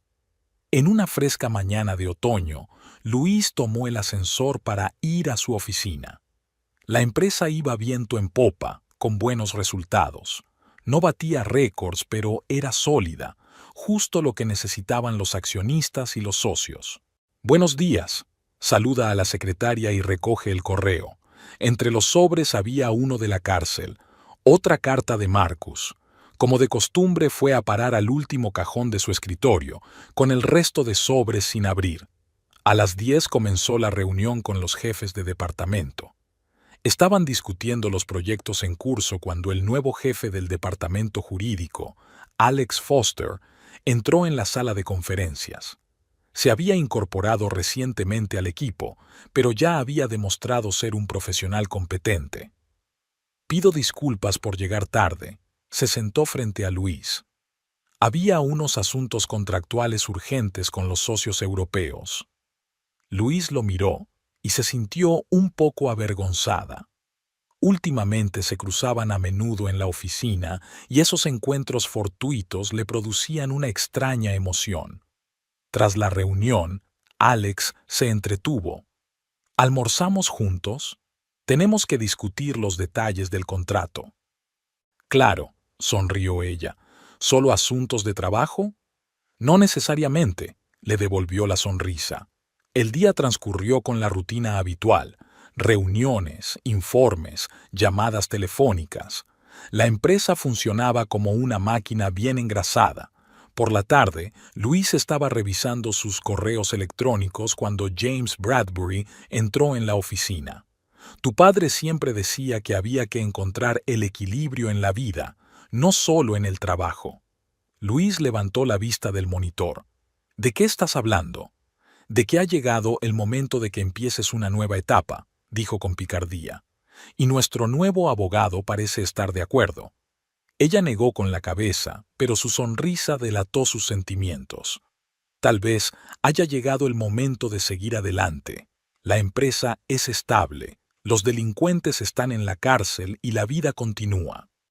En una fresca mañana de otoño, Luis tomó el ascensor para ir a su oficina. La empresa iba viento en popa, con buenos resultados. No batía récords, pero era sólida, justo lo que necesitaban los accionistas y los socios. «Buenos días», saluda a la secretaria y recoge el correo. Entre los sobres había uno de la cárcel, otra carta de Marcus. Como de costumbre fue a parar al último cajón de su escritorio, con el resto de sobres sin abrir. A las 10 comenzó la reunión con los jefes de departamento. Estaban discutiendo los proyectos en curso cuando el nuevo jefe del departamento jurídico, Alex Foster, entró en la sala de conferencias. Se había incorporado recientemente al equipo, pero ya había demostrado ser un profesional competente. «Pido disculpas por llegar tarde», se sentó frente a Luis. Había unos asuntos contractuales urgentes con los socios europeos. Luis lo miró y se sintió un poco avergonzada. Últimamente se cruzaban a menudo en la oficina y esos encuentros fortuitos le producían una extraña emoción. Tras la reunión, Alex se entretuvo. «¿Almorzamos juntos? Tenemos que discutir los detalles del contrato». «Claro», sonrió ella. «¿Solo asuntos de trabajo?» «No necesariamente», le devolvió la sonrisa. El día transcurrió con la rutina habitual: reuniones, informes, llamadas telefónicas. La empresa funcionaba como una máquina bien engrasada. Por la tarde, Luis estaba revisando sus correos electrónicos cuando James Bradbury entró en la oficina. «Tu padre siempre decía que había que encontrar el equilibrio en la vida, no solo en el trabajo». Luis levantó la vista del monitor. «¿De qué estás hablando?» «De que ha llegado el momento de que empieces una nueva etapa», dijo con picardía. «Y nuestro nuevo abogado parece estar de acuerdo». Ella negó con la cabeza, pero su sonrisa delató sus sentimientos. Tal vez haya llegado el momento de seguir adelante. La empresa es estable, los delincuentes están en la cárcel y la vida continúa.